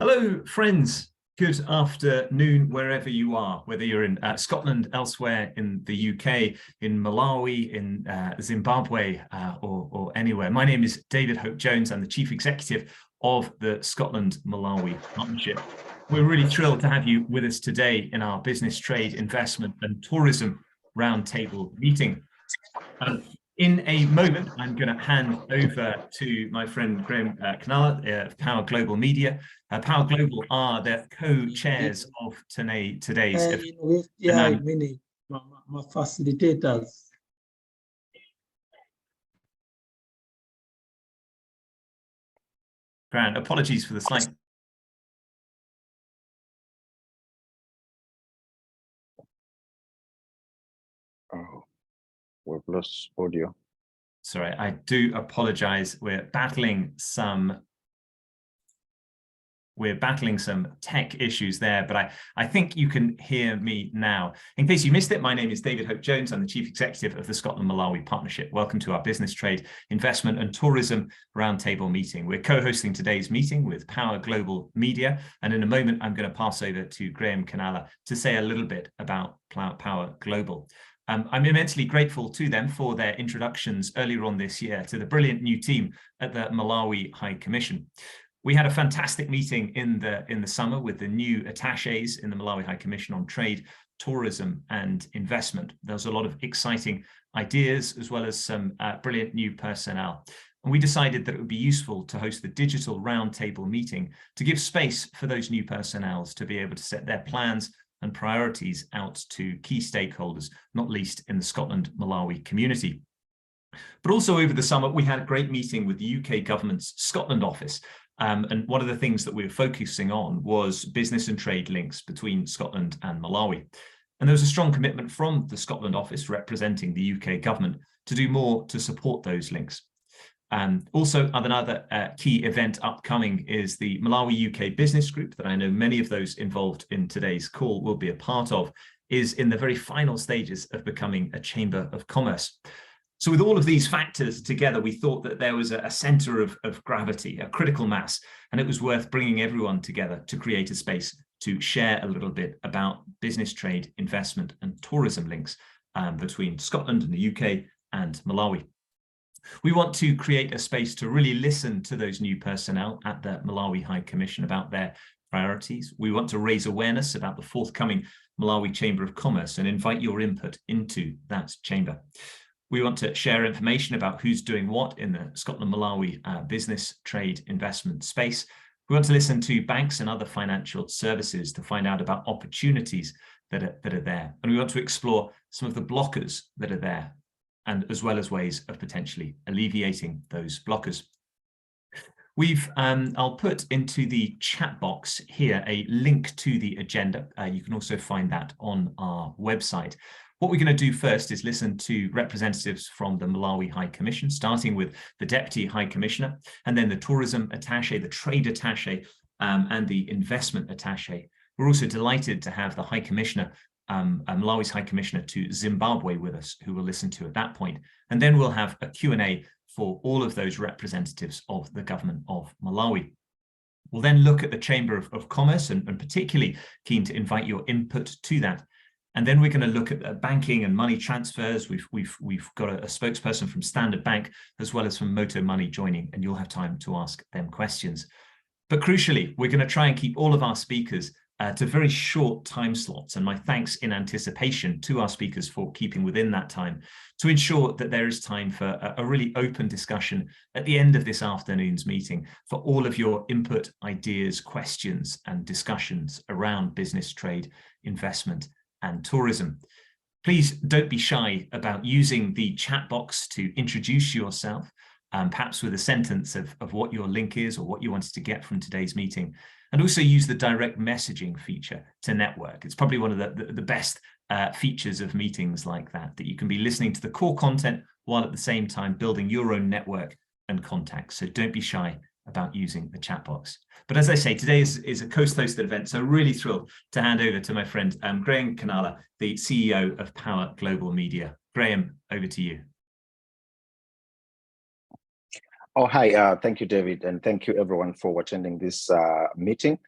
Hello, friends. Good afternoon, wherever you are, whether you're in Scotland, elsewhere in the UK, in Malawi, in Zimbabwe, or anywhere. My name is David Hope-Jones. I'm the Chief Executive of the Scotland-Malawi Partnership. We're really thrilled to have you with us today in our Business, Trade, Investment and Tourism Roundtable meeting. In a moment, I'm going to hand over to my friend Graham Kenala of Power Global Media. Power Global are the co-chairs of today's event. My facilitators. Grant, apologies for the slight. Oh, we've lost audio. Sorry, I do apologize. We're battling some tech issues there, but I think you can hear me now. In case you missed it, my name is David Hope-Jones. I'm the Chief Executive of the Scotland-Malawi Partnership. Welcome to our Business, Trade, Investment and Tourism Roundtable meeting. We're co-hosting today's meeting with Power Global Media, and in a moment, I'm going to pass over to Graham Kenala to say a little bit about Power Global. I'm immensely grateful to them for their introductions earlier on this year to the brilliant new team at the Malawi High Commission. We had a fantastic meeting in the summer with the new attachés in the Malawi High Commission on trade, tourism and investment. There was a lot of exciting ideas as well as some brilliant new personnel. And we decided that it would be useful to host the digital roundtable meeting to give space for those new personnel to be able to set their plans and priorities out to key stakeholders, not least in the Scotland-Malawi community. But also over the summer, we had a great meeting with the UK government's Scotland office. And one of the things that we were focusing on was business and trade links between Scotland and Malawi. And there was a strong commitment from the Scotland office representing the UK government to do more to support those links. Also, another key event upcoming is the Malawi UK Business Group that I know many of those involved in today's call will be a part of, is in the very final stages of becoming a Chamber of Commerce. So with all of these factors together, we thought that there was a center of gravity, a critical mass, and it was worth bringing everyone together to create a space to share a little bit about business, trade, investment and tourism links between Scotland and the UK and Malawi. We want to create a space to really listen to those new personnel at the Malawi High Commission about their priorities. We want to raise awareness about the forthcoming Malawi Chamber of Commerce and invite your input into that chamber. We want to share information about who's doing what in the Scotland-Malawi business, trade, investment space. We want to listen to banks and other financial services to find out about opportunities that are there. And we want to explore some of the blockers that are there, and as well as ways of potentially alleviating those blockers. I'll put into the chat box here a link to the agenda. You can also find that on our website. What we're going to do first is listen to representatives from the Malawi High Commission, starting with the Deputy High Commissioner, and then the Tourism Attaché, the Trade Attaché, and the Investment Attaché. We're also delighted to have the High Commissioner, Malawi's High Commissioner to Zimbabwe with us, who we'll listen to at that point. And then we'll have a Q&A for all of those representatives of the government of Malawi. We'll then look at the Chamber of Commerce and particularly keen to invite your input to that. And then we're going to look at banking and money transfers. We've got a spokesperson from Standard Bank as well as from Moto Money joining, and you'll have time to ask them questions. But crucially, we're going to try and keep all of our speakers to very short time slots, and my thanks in anticipation to our speakers for keeping within that time to ensure that there is time for a really open discussion at the end of this afternoon's meeting for all of your input, ideas, questions and discussions around business, trade, investment and tourism. Please don't be shy about using the chat box to introduce yourself, perhaps with a sentence of what your link is or what you wanted to get from today's meeting. And also use the direct messaging feature to network. It's probably one of the best features of meetings like that you can be listening to the core content while at the same time building your own network and contacts. So don't be shy about using the chat box. But as I say, today is a coast-hosted event, so really thrilled to hand over to my friend Graham Kenala, the CEO of Power Global Media. Graham, over to you. Oh, hi. Thank you, David. And thank you, everyone, for attending this meeting.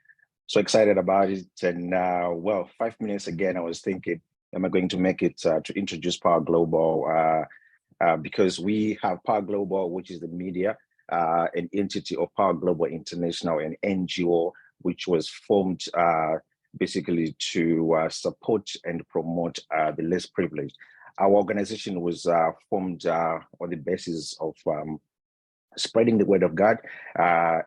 So excited about it. And well, 5 minutes again, I was thinking, am I going to make it to introduce Power Global? Because we have Power Global, which is the media, an entity of Power Global International, an NGO, which was formed basically to support and promote the less privileged. Our organization was formed on the basis of spreading the word of God,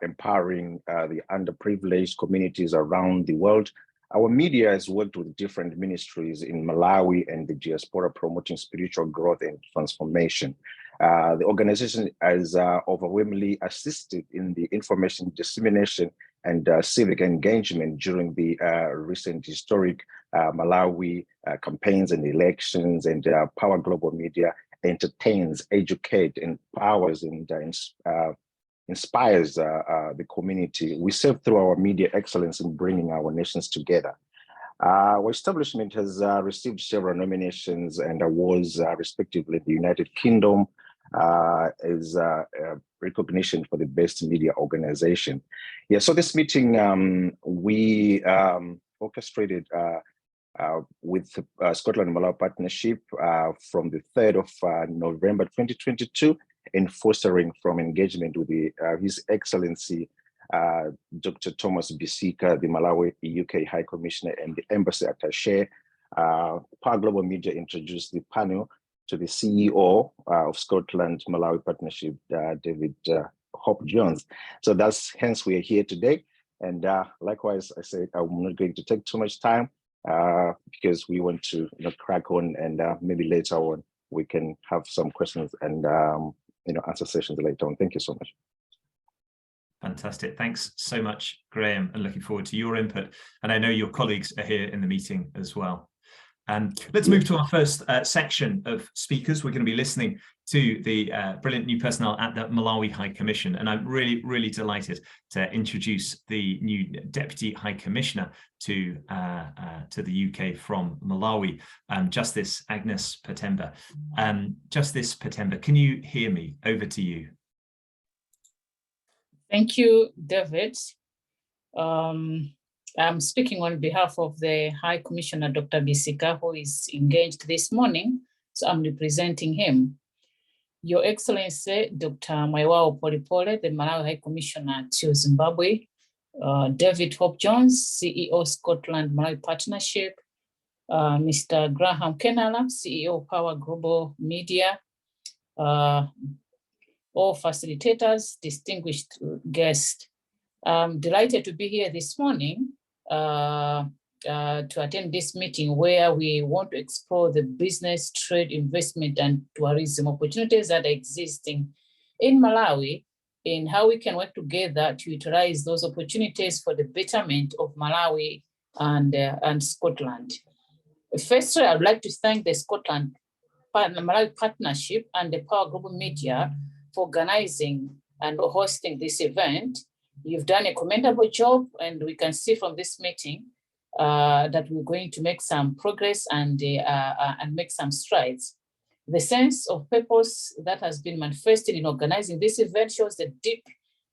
empowering the underprivileged communities around the world. Our media has worked with different ministries in Malawi and the diaspora, promoting spiritual growth and transformation. The organization has overwhelmingly assisted in the information dissemination and civic engagement during the recent historic Malawi campaigns and elections, and Power Global Media entertains, educates, empowers, and inspires the community. We serve through our media excellence in bringing our nations together. Our establishment has received several nominations and awards, respectively, in the United Kingdom as recognition for the best media organization. Yeah, so this meeting we orchestrated with Scotland and Malawi partnership from the 3rd of November 2022, in fostering from engagement with His Excellency Dr. Thomas Bisika, the Malawi UK High Commissioner, and the Embassy Attaché. Power Global Media introduced the panel to the CEO of Scotland Malawi Partnership, David Hope Jones. So that's hence we are here today. And likewise, I said I'm not going to take too much time because we want to crack on, and maybe later on we can have some questions and answer sessions later on. Thank you so much. Fantastic. Thanks so much, Graham, and looking forward to your input. And I know your colleagues are here in the meeting as well. Let's move to our first section of speakers. We're going to be listening to the brilliant new personnel at the Malawi High Commission. And I'm really, really delighted to introduce the new Deputy High Commissioner to the UK from Malawi, Justice Agnes Patemba. Justice Patemba, can you hear me? Over to you. Thank you, David. I'm speaking on behalf of the High Commissioner, Dr. Bisika, who is engaged this morning, so I'm representing him. Your Excellency, Dr. Maiwao Polipole, the Malawi High Commissioner to Zimbabwe, David Hope Jones, CEO Scotland Malawi Partnership, Mr. Graham Kenala, CEO Power Global Media, all facilitators, distinguished guests. I'm delighted to be here this morning to attend this meeting where we want to explore the business, trade, investment, and tourism opportunities that are existing in Malawi, and how we can work together to utilize those opportunities for the betterment of Malawi and Scotland. Firstly, I would like to thank the Scotland Malawi Partnership and the Power Global Media for organizing and hosting this event. You've done a commendable job, and we can see from this meeting that we're going to make some progress and make some strides. The sense of purpose that has been manifested in organizing this event shows the deep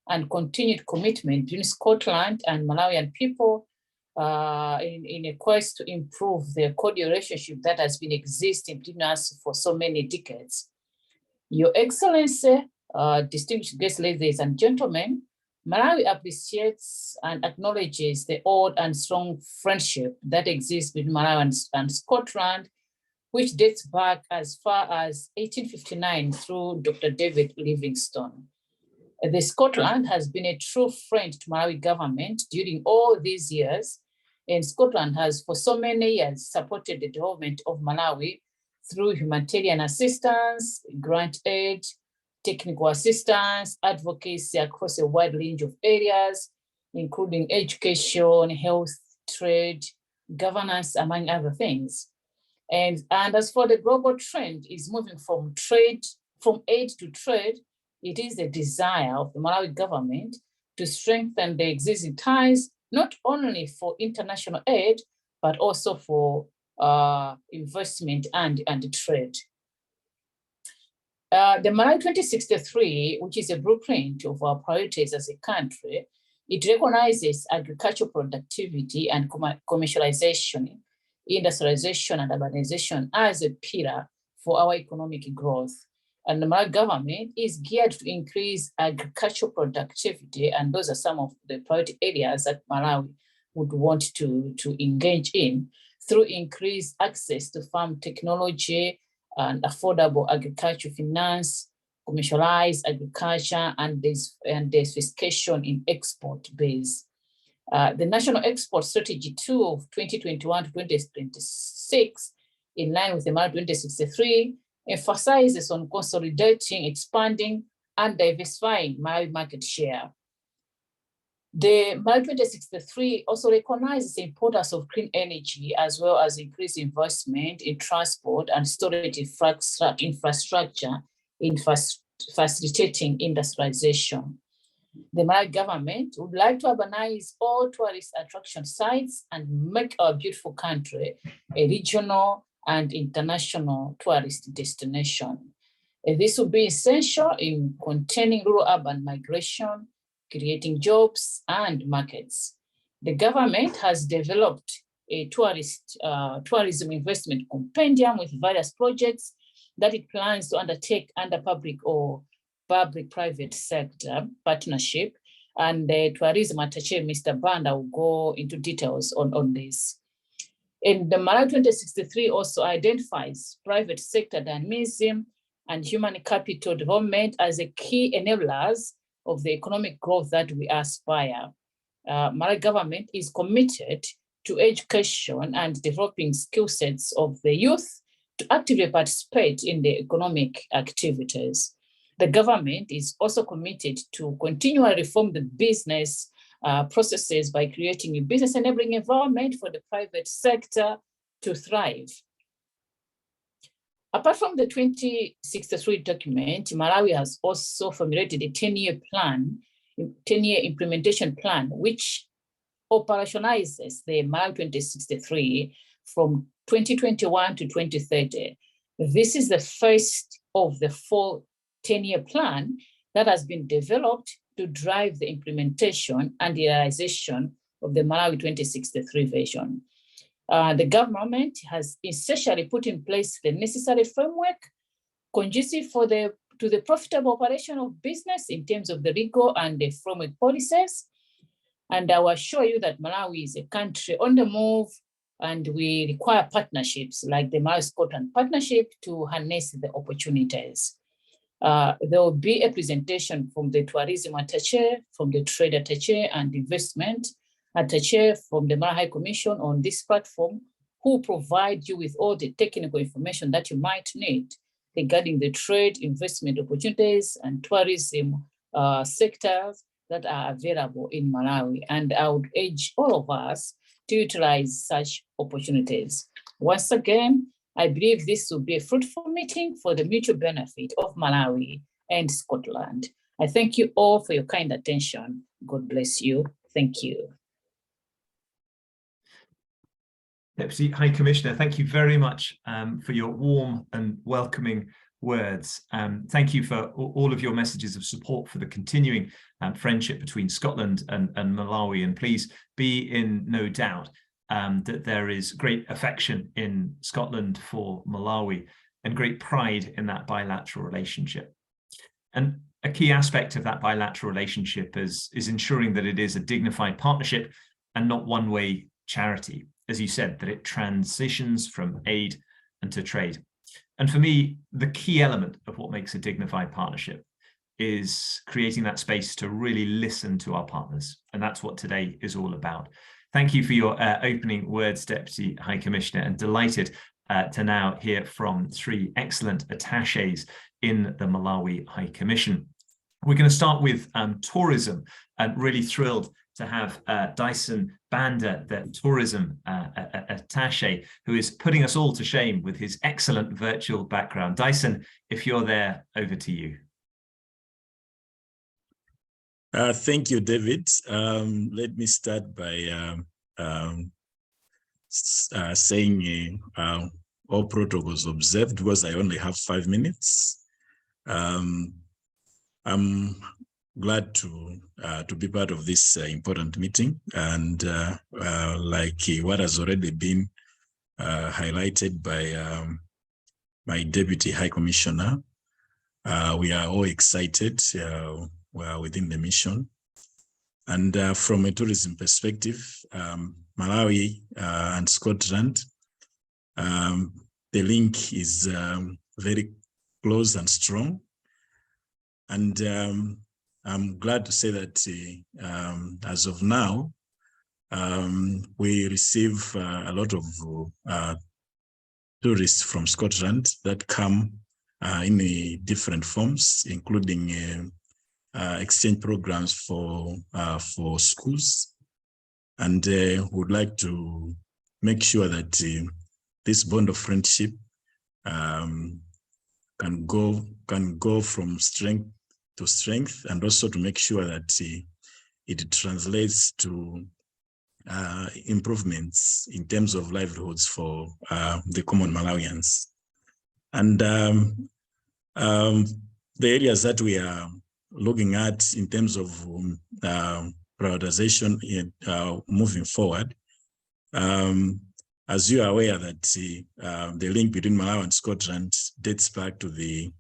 and continued commitment between Scotland and Malawian people in a quest to improve the cordial relationship that has been existing between us for so many decades. Your Excellency, distinguished guests, ladies and gentlemen, Malawi appreciates and acknowledges the old and strong friendship that exists between Malawi and Scotland, which dates back as far as 1859 through Dr. David Livingstone. The Scotland has been a true friend to Malawi government during all these years, and Scotland has for so many years supported the development of Malawi through humanitarian assistance, grant aid, technical assistance, advocacy across a wide range of areas, including education, health, trade, governance, among other things. And as for the global trend is moving from aid to trade, it is the desire of the Malawi government to strengthen the existing ties, not only for international aid, but also for investment and trade. The Malawi 2063, which is a blueprint of our priorities as a country, it recognizes agricultural productivity and commercialization, industrialization and urbanization as a pillar for our economic growth. And the Malawi government is geared to increase agricultural productivity, and those are some of the priority areas that Malawi would want to engage in through increased access to farm technology and affordable agricultural finance, commercialized agriculture, and diversification in export base. The National Export Strategy 2 of 2021 to 2026, in line with the Malawi 2063, emphasizes on consolidating, expanding, and diversifying Malawi market share. The Malawi 2063 also recognizes the importance of clean energy, as well as increased investment in transport and storage infrastructure in facilitating industrialization. The Malawi government would like to urbanize all tourist attraction sites and make our beautiful country a regional and international tourist destination. This will be essential in containing rural-urban migration, creating jobs and markets. The government has developed a tourism investment compendium with various projects that it plans to undertake under public or public-private sector partnership, and the Tourism Attaché, Mr. Banda, will go into details on this. And the Malawi 2063 also identifies private sector dynamism and human capital development as a key enablers of the economic growth that we aspire. Malawi government is committed to education and developing skill sets of the youth to actively participate in the economic activities. The government is also committed to continually reform the business processes by creating a business enabling environment for the private sector to thrive. Apart from the 2063 document, Malawi has also formulated a 10-year plan, 10-year implementation plan, which operationalizes the Malawi 2063 from 2021 to 2030. This is the first of the full 10-year plan that has been developed to drive the implementation and the realization of the Malawi 2063 vision. The government has essentially put in place the necessary framework conducive to the profitable operation of business in terms of the legal and the framework policies. And I will assure you that Malawi is a country on the move, and we require partnerships like the Malawi-Scotland partnership to harness the opportunities. There will be a presentation from the Tourism Attaché, from the Trade Attaché and Investment Attaché from the Malawi High Commission on this platform, who provide you with all the technical information that you might need regarding the trade, investment opportunities and tourism sectors that are available in Malawi. And I would urge all of us to utilize such opportunities. Once again, I believe this will be a fruitful meeting for the mutual benefit of Malawi and Scotland. I thank you all for your kind attention. God bless you. Thank you. Deputy High Commissioner, thank you very much for your warm and welcoming words. Thank you for all of your messages of support for the continuing friendship between Scotland and Malawi. And please be in no doubt that there is great affection in Scotland for Malawi and great pride in that bilateral relationship. And a key aspect of that bilateral relationship is ensuring that it is a dignified partnership and not one-way charity. As you said, that it transitions from aid and to trade. And for me, the key element of what makes a dignified partnership is creating that space to really listen to our partners. And that's what today is all about. Thank you for your opening words, Deputy High Commissioner, and delighted to now hear from three excellent attachés in the Malawi High Commission. We're going to start with tourism, and really thrilled to have Dyson Banda, the tourism attaché, who is putting us all to shame with his excellent virtual background. Dyson, if you're there, over to you. Thank you, David. Let me start by saying all protocols observed, because I only have 5 minutes. I'm glad to be part of this important meeting, and like what has already been highlighted by my Deputy High Commissioner, we are all excited. We are within the mission, and from a tourism perspective, Malawi and Scotland, the link is very close and strong. And I'm glad to say that as of now, we receive a lot of tourists from Scotland that come in different forms, including exchange programs for schools. And would like to make sure that this bond of friendship can go from strength to strength, and also to make sure that it translates to improvements in terms of livelihoods for the common Malawians. And the areas that we are looking at in terms of prioritization moving forward, as you are aware that the link between Malawi and Scotland dates back to the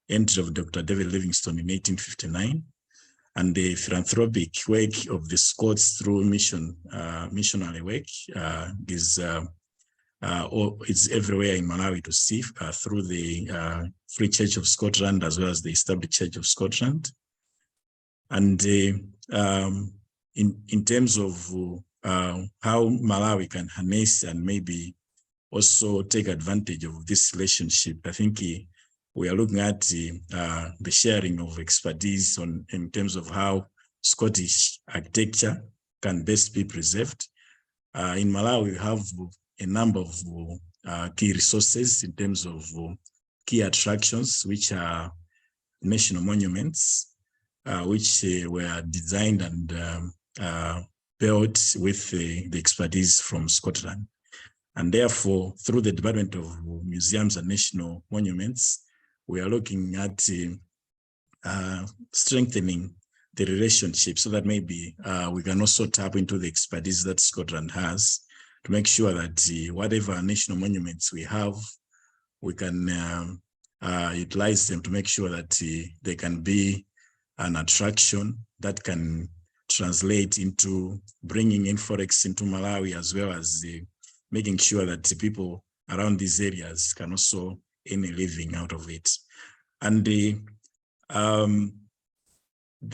entry of Dr. David Livingstone in 1859, and the philanthropic work of the Scots through missionary work is everywhere in Malawi to see through the Free Church of Scotland as well as the Established Church of Scotland. And in terms of how Malawi can harness and maybe also take advantage of this relationship, I think we are looking at the sharing of expertise in terms of how Scottish architecture can best be preserved. In Malawi, we have a number of key resources in terms of key attractions, which are national monuments, which were designed and built with the expertise from Scotland. And therefore, through the Department of Museums and National Monuments, we are looking at strengthening the relationship so that maybe we can also tap into the expertise that Scotland has to make sure that whatever national monuments we have, we can utilize them to make sure that they can be an attraction that can translate into bringing in forex into Malawi, as well as making sure that the people around these areas can also earn a living out of it. And the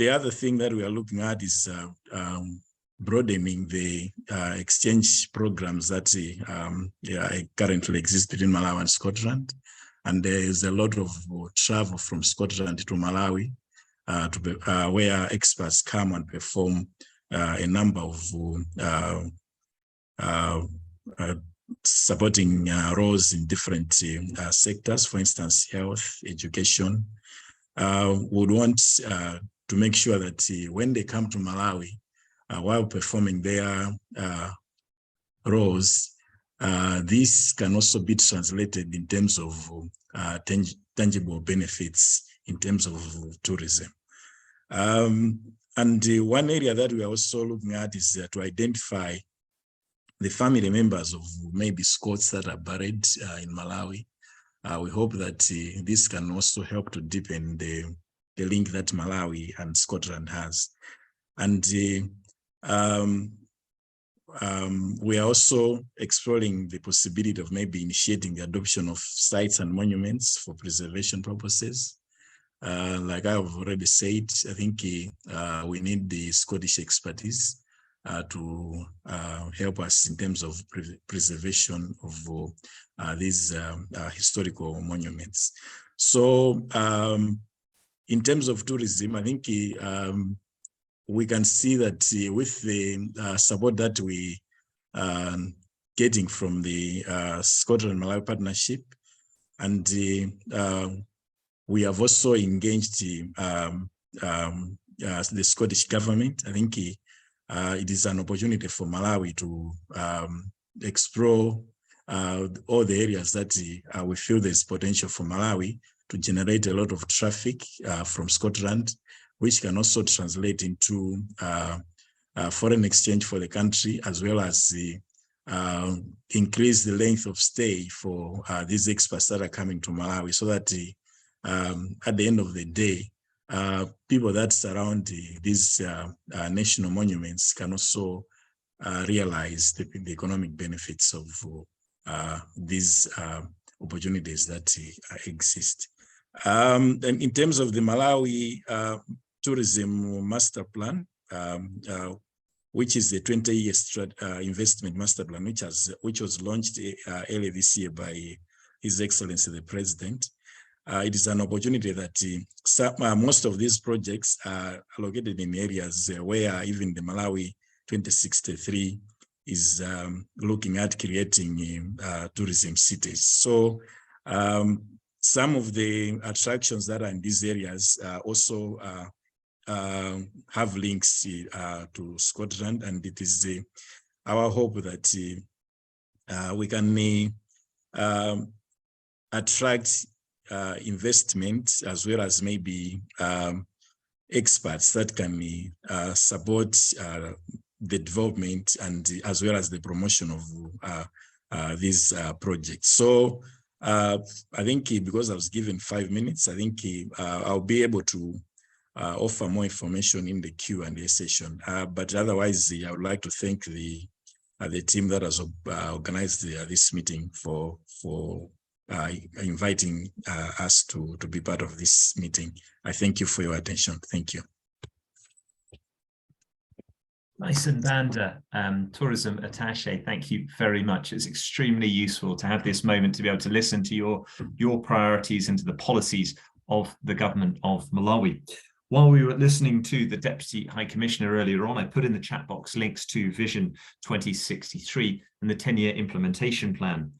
other thing that we are looking at is broadening the exchange programs that currently exist between Malawi and Scotland. And there is a lot of travel from Scotland to Malawi where experts come and perform a number of supporting roles in different sectors, for instance, health, education. Would want to make sure that when they come to Malawi, while performing their roles, this can also be translated in terms of tangible benefits in terms of tourism. And one area that we are also looking at is to identify the family members of maybe Scots that are buried in Malawi. We hope that this can also help to deepen the link that Malawi and Scotland has. And we are also exploring the possibility of maybe initiating the adoption of sites and monuments for preservation purposes. Like I've already said, I think we need the Scottish expertise to help us in terms of preservation of these historical monuments. So in terms of tourism, I think we can see that with the support that we are getting from the Scotland-Malawi partnership, and we have also engaged the Scottish government. I think it is an opportunity for Malawi to explore all the areas that we feel there's potential for Malawi to generate a lot of traffic from Scotland, which can also translate into foreign exchange for the country, as well as increase the length of stay for these expats that are coming to Malawi, so that at the end of the day, people that surround these national monuments can also realize the economic benefits of these opportunities that exist. And in terms of the Malawi Tourism Masterplan, which is the 20-year investment master plan, which was launched earlier this year by His Excellency the President. It is an opportunity that most of these projects are located in areas where even the Malawi 2063 is looking at creating tourism cities. So some of the attractions that are in these areas also have links to Scotland, and it is our hope that we can attract investment, as well as maybe experts that can support the development and as well as the promotion of these projects. So I think because I was given 5 minutes, I think I'll be able to offer more information in the Q&A session. But otherwise, I would like to thank the team that has organized this meeting for inviting us to be part of this meeting. I thank you for your attention. Thank you. Dyson Banda, Tourism Attaché, thank you very much. It's extremely useful to have this moment to be able to listen to your priorities and to the policies of the government of Malawi. While we were listening to the Deputy High Commissioner earlier on, I put in the chat box links to Vision 2063 and the 10-year implementation plan.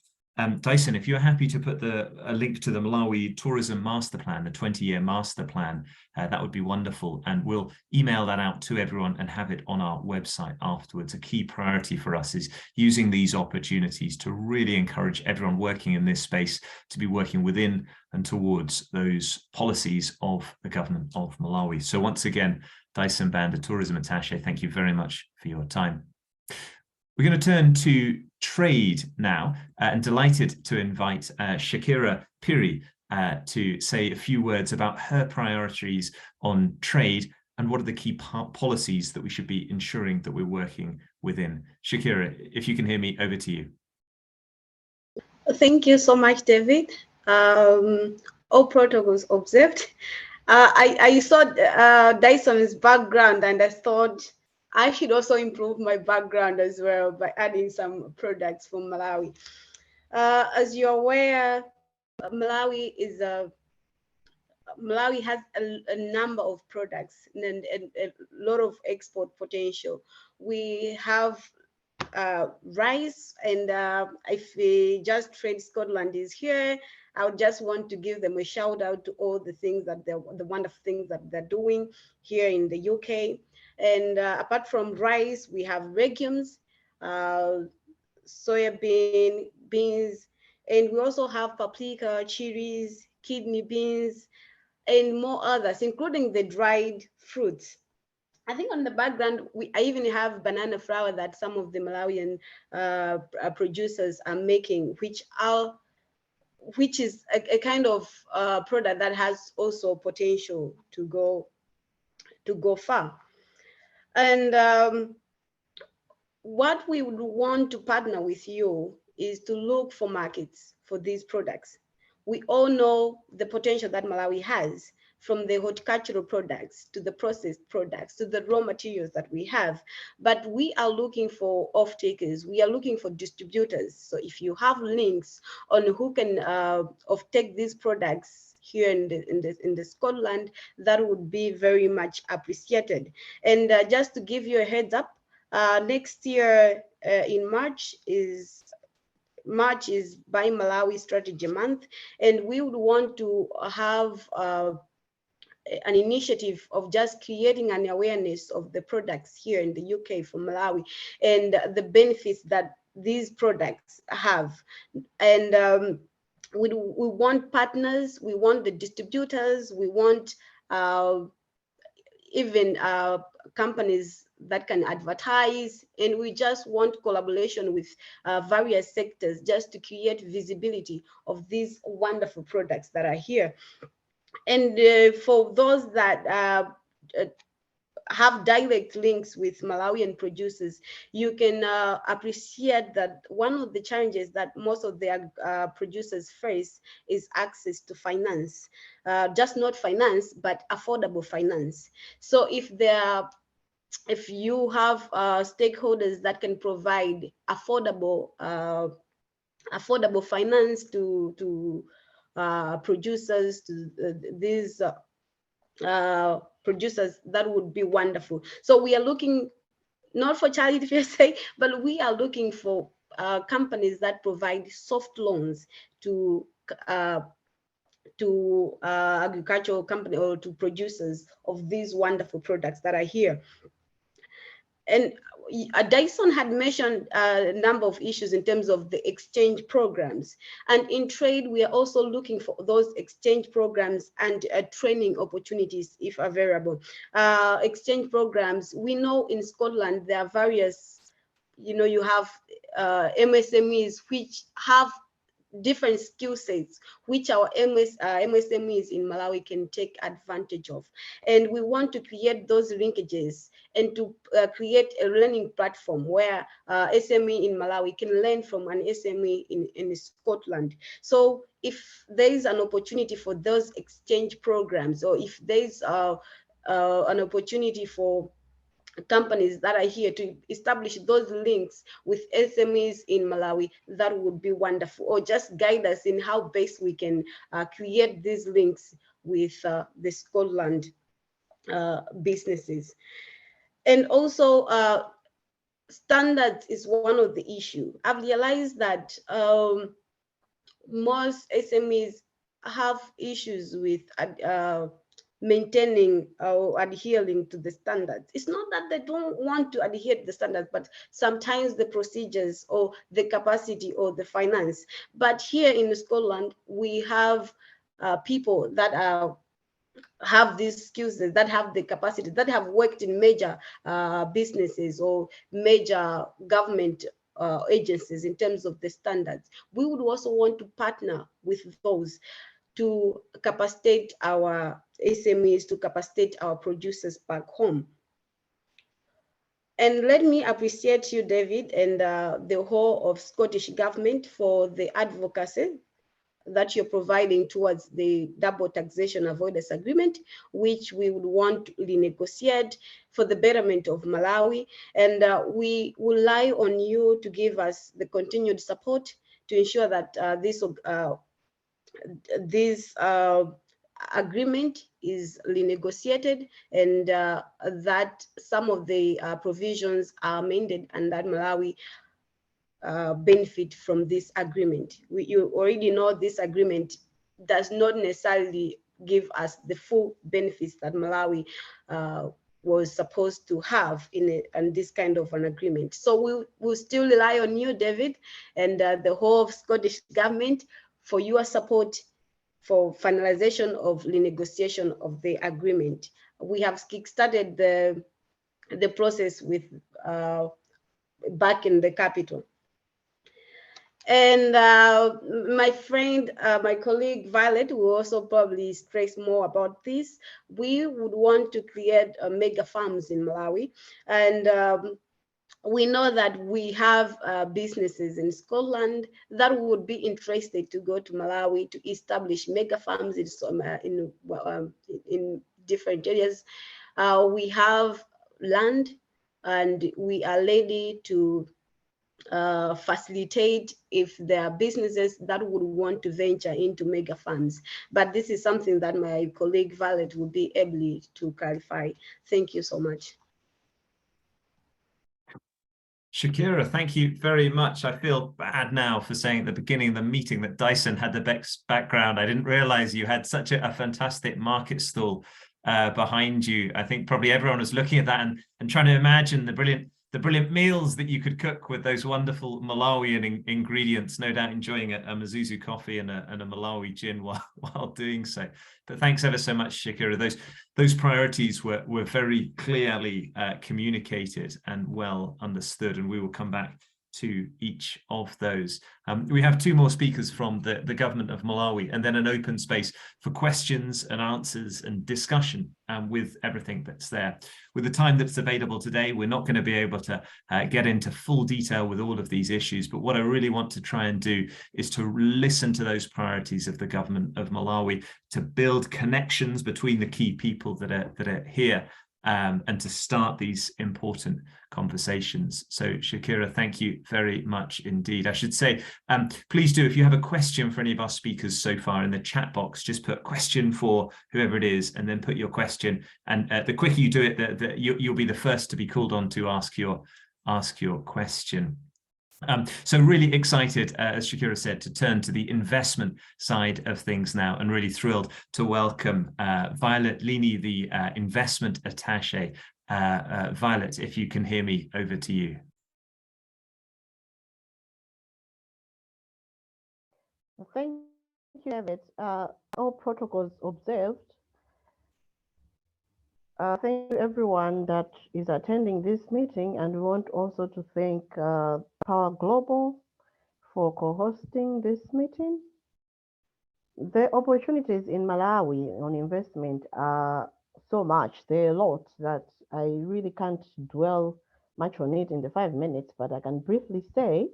Dyson, if you're happy to put a link to the Malawi Tourism Master Plan, the 20-year master plan, that would be wonderful. And we'll email that out to everyone and have it on our website afterwards. A key priority for us is using these opportunities to really encourage everyone working in this space to be working within and towards those policies of the government of Malawi. So once again, Dyson Banda, Tourism Attaché, thank you very much for your time. We're going to turn to trade now, and delighted to invite Shakira Piri to say a few words about her priorities on trade and what are the key policies that we should be ensuring that we're working within. Shakira, if you can hear me, over to you. Thank you so much, David. All protocols observed. I saw Dyson's background and I thought I should also improve my background as well by adding some products from Malawi. As you're aware, Malawi has a number of products and a lot of export potential. We have rice, and if Just Trade Scotland is here, I would just want to give them a shout out to all the things that the wonderful things that they're doing here in the UK. And apart from rice, we have legumes, soybean, beans, and we also have paprika, chilies, kidney beans, and more others, including the dried fruits. I think on the background, I even have banana flour that some of the Malawian producers are making, which is a kind of product that has also potential to go far. And what we would want to partner with you is to look for markets for these products. We all know the potential that Malawi has, from the horticultural products to the processed products to the raw materials that we have. But we are looking for off-takers. We are looking for distributors. So if you have links on who can off-take these products here in the Scotland, that would be very much appreciated. And just to give you a heads up, next year in March is Buy Malawi Strategy Month, and we would want to have an initiative of just creating an awareness of the products here in the UK for Malawi and the benefits that these products have. And we want partners, we want the distributors, we want even companies that can advertise, and we just want collaboration with various sectors just to create visibility of these wonderful products that are here. And for those that have direct links with Malawian producers, you can appreciate that one of the challenges that most of their producers face is access to finance, just not finance, but affordable finance. So if you have stakeholders that can provide affordable finance to producers, to these producers, that would be wonderful. So we are looking not for charity per se, but we are looking for companies that provide soft loans to agricultural company or to producers of these wonderful products that are here. And Dyson had mentioned a number of issues in terms of the exchange programs. And in trade, we are also looking for those exchange programs and training opportunities if available. Exchange programs, we know in Scotland, there are various, you have MSMEs which have different skill sets which our MSMEs in Malawi can take advantage of. And we want to create those linkages and to create a learning platform where SME in Malawi can learn from an SME in Scotland. So if there is an opportunity for those exchange programs, or if there is an opportunity for companies that are here to establish those links with SMEs in Malawi, that would be wonderful. Or just guide us in how best we can create these links with the Scotland businesses. And also standards is one of the issues. I've realized that most SMEs have issues with maintaining or adhering to the standards. It's not that they don't want to adhere to the standards, but sometimes the procedures or the capacity or the finance. But here in Scotland, we have people that have these skills, that have the capacity, that have worked in major businesses or major government agencies in terms of the standards. We would also want to partner with those to capacitate our SMEs, to capacitate our producers back home. And let me appreciate you, David, and the whole of Scottish government for the advocacy that you're providing towards the double taxation avoidance agreement, which we would want to renegotiate for the betterment of Malawi. And we rely on you to give us the continued support to ensure that this agreement is renegotiated, and that some of the provisions are amended, and that Malawi benefit from this agreement. You already know this agreement does not necessarily give us the full benefits that Malawi was supposed to have in this kind of an agreement. So we'll still rely on you, David, and the whole of Scottish government for your support for finalization of renegotiation of the agreement. We have kickstarted the process with back in the capital. And my friend, my colleague Violet will also probably stress more about this. We would want to create mega farms in Malawi, and we know that we have businesses in Scotland that would be interested to go to Malawi to establish mega farms in different areas. We have land, and we are ready to facilitate if there are businesses that would want to venture into mega farms. But this is something that my colleague Violet will be able to clarify. Thank you so much. Shakira, thank you very much. I feel bad now for saying at the beginning of the meeting that Dyson had the best background. I didn't realize you had such a fantastic market stall behind you. I think probably everyone was looking at that and trying to imagine the brilliant brilliant meals that you could cook with those wonderful Malawian ingredients, no doubt enjoying a Mizuzu coffee and a Malawi gin while doing so. But thanks ever so much, Shakira. Those priorities were very clearly communicated and well understood, and we will come back to each of those. We have two more speakers from the government of Malawi, and then an open space for questions and answers and discussion with everything that's there. With the time that's available today, we're not going to be able to get into full detail with all of these issues, but what I really want to try and do is to listen to those priorities of the government of Malawi, to build connections between the key people that are here, and to start these important conversations. So Shakira, thank you very much indeed. I should say, please do, if you have a question for any of our speakers so far, in the chat box, just put question for whoever it is, and then put your question. And the quicker you do it, you'll be the first to be called on to ask your question. So really excited, as Shakira said, to turn to the investment side of things now, and really thrilled to welcome Violet Lini, the investment attaché. Violet, if you can hear me, over to you. Thank you, David. All protocols observed. Thank you everyone that is attending this meeting, and we want also to thank Power Global for co-hosting this meeting. The opportunities in Malawi on investment are so much, there are a lot that I really can't dwell much on it in the 5 minutes, but I can briefly say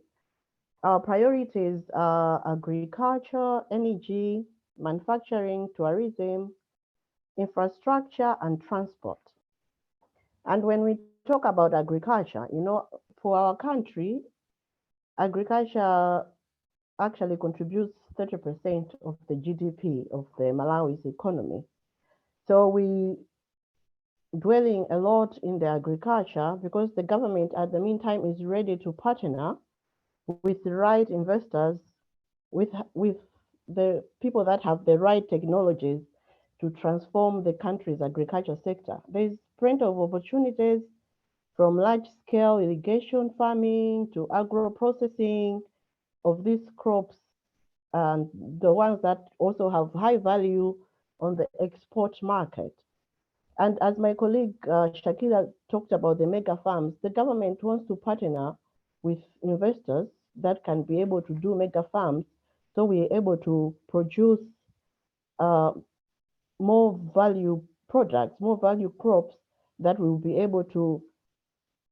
our priorities are agriculture, energy, manufacturing, tourism, infrastructure, and transport. And when we talk about agriculture, you know, for our country, agriculture actually contributes 30% of the GDP of the Malawi's economy. So we dwelling a lot in the agriculture because the government at the meantime is ready to partner with the right investors, with the people that have the right technologies to transform the country's agriculture sector. There's plenty of opportunities, from large-scale irrigation farming to agro-processing of these crops, and the ones that also have high value on the export market. And as my colleague Shakira talked about the mega farms, the government wants to partner with investors that can be able to do mega farms, so we're able to produce more value products, more value crops that will be able to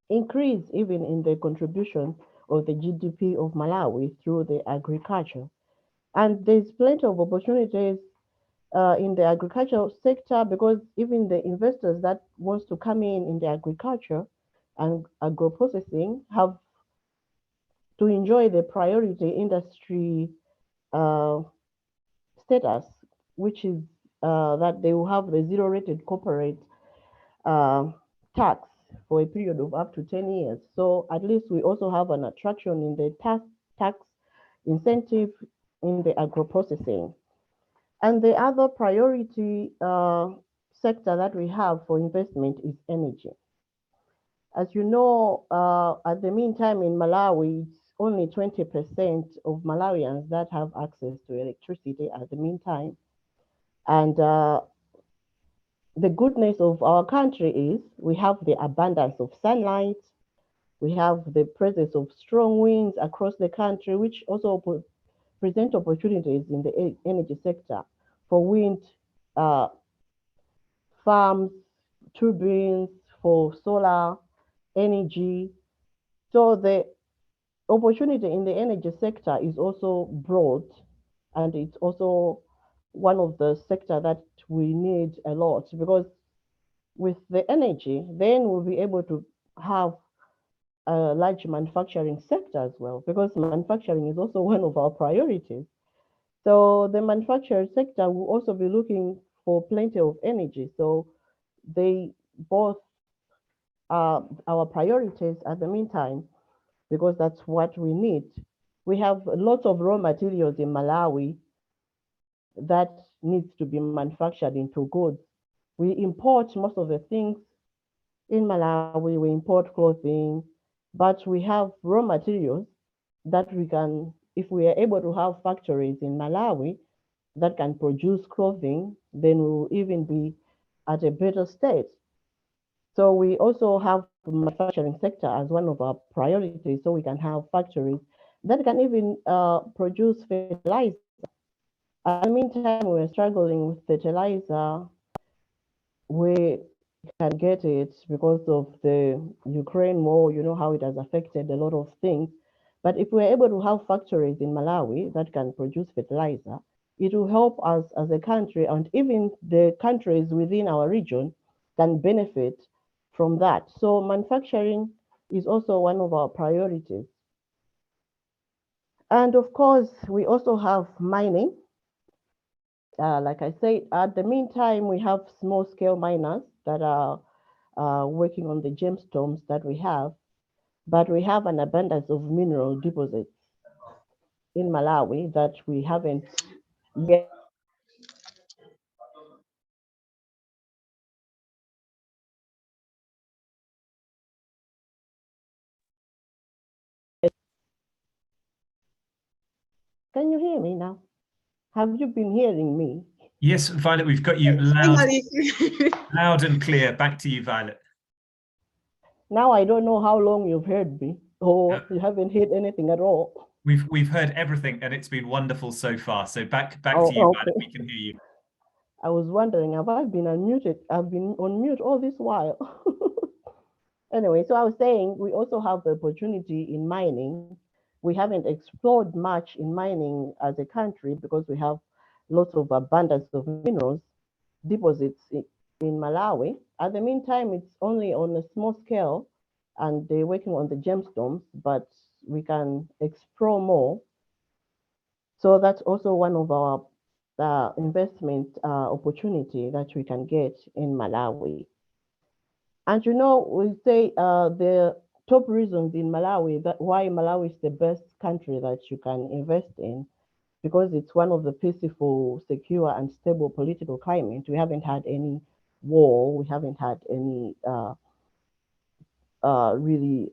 increase even in the contribution of the GDP of Malawi through the agriculture. And there's plenty of opportunities in the agricultural sector, because even the investors that wants to come in the agriculture and agro-processing have to enjoy the priority industry status, which is that they will have the zero-rated corporate tax for a period of up to 10 years. So at least we also have an attraction in the tax incentive in the agro-processing. And the other priority sector that we have for investment is energy. As you know, at the meantime in Malawi, it's only 20% of Malawians that have access to electricity at the meantime. And the goodness of our country is we have the abundance of sunlight, we have the presence of strong winds across the country, which also present opportunities in the energy sector for wind farms, turbines, for solar energy. So the opportunity in the energy sector is also broad, and it's also one of the sector that we need a lot, because with the energy, then we'll be able to have a large manufacturing sector as well, because manufacturing is also one of our priorities. So the manufacturing sector will also be looking for plenty of energy. So they both are our priorities at the meantime, because that's what we need. We have lots of raw materials in Malawi that needs to be manufactured into goods. We import most of the things in Malawi. We import clothing, but we have raw materials that we can, if we are able to have factories in Malawi that can produce clothing, then we will even be at a better state. So we also have the manufacturing sector as one of our priorities, so we can have factories that can even produce fertilizer. At the meantime, we're struggling with fertilizer. We can get it because of the Ukraine war, you know how it has affected a lot of things. But if we're able to have factories in Malawi that can produce fertilizer, it will help us as a country, and even the countries within our region can benefit from that. So manufacturing is also one of our priorities. And of course, we also have mining. Like I said, at the meantime, we have small scale miners that are working on the gemstones that we have, but we have an abundance of mineral deposits in Malawi that we haven't yet. Can you hear me now? Have you been hearing me? Yes, Violet, we've got you loud and clear. Back to you, Violet. Now I don't know how long you've heard me, or you haven't heard anything at all. We've heard everything, and it's been wonderful so far. So back to you, Violet. We can hear you. I was wondering, have I been unmuted? I've been on mute all this while. Anyway, so I was saying we also have the opportunity in mining. We haven't explored much in mining as a country because we have lots of abundance of minerals deposits in Malawi. At the meantime, it's only on a small scale and they're working on the gemstones, but we can explore more. So that's also one of our investment opportunity that we can get in Malawi. And you know, we say the top reasons in Malawi that why Malawi is the best country that you can invest in, because it's one of the peaceful, secure, and stable political climate. We haven't had any war. We haven't had any really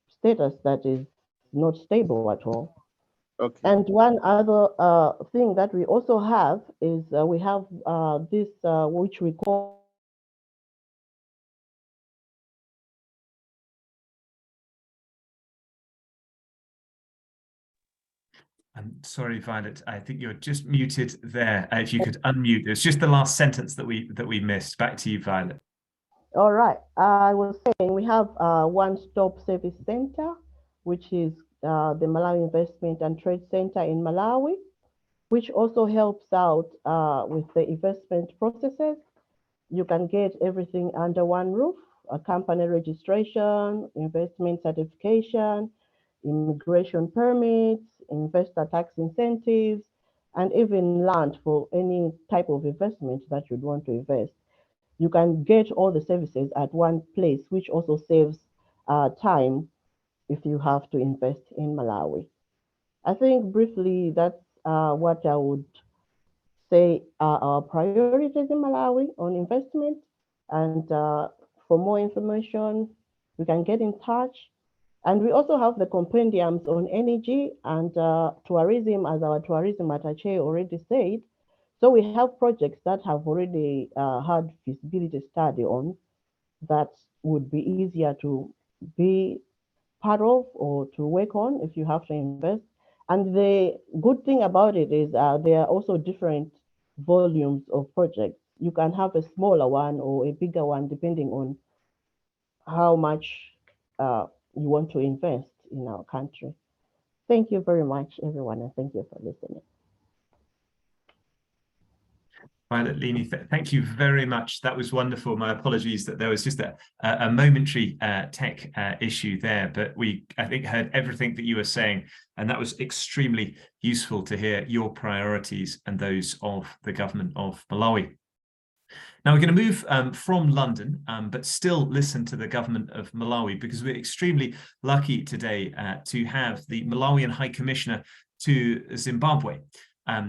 status that is not stable at all. Okay. And one other thing that we also have is we have this which we call I'm sorry, Violet. I think you're just muted there. If you could unmute, it's just the last sentence that we missed. Back to you, Violet. All right. I was saying we have a one-stop service center, which is the Malawi Investment and Trade Center in Malawi, which also helps out with the investment processes. You can get everything under one roof: a company registration, investment certification, immigration permits, investor tax incentives, and even land for any type of investment that you'd want to invest. You can get all the services at one place, which also saves time if you have to invest in Malawi. I think briefly that's what I would say are our priorities in Malawi on investment. And for more information, we can get in touch. And we also have the compendiums on energy and tourism, as our tourism attaché already said. So we have projects that have already had feasibility study on that would be easier to be part of or to work on if you have to invest. And the good thing about it is there are also different volumes of projects. You can have a smaller one or a bigger one, depending on how much you want to invest in our country. Thank you very much, everyone, and thank you for listening. Violet Lini, thank you very much. That was wonderful. My apologies that there was just a momentary tech issue there, but I think heard everything that you were saying, and that was extremely useful to hear your priorities and those of the government of Malawi. Now we're going to move from London, but still listen to the government of Malawi, because we're extremely lucky today to have the Malawian High Commissioner to Zimbabwe,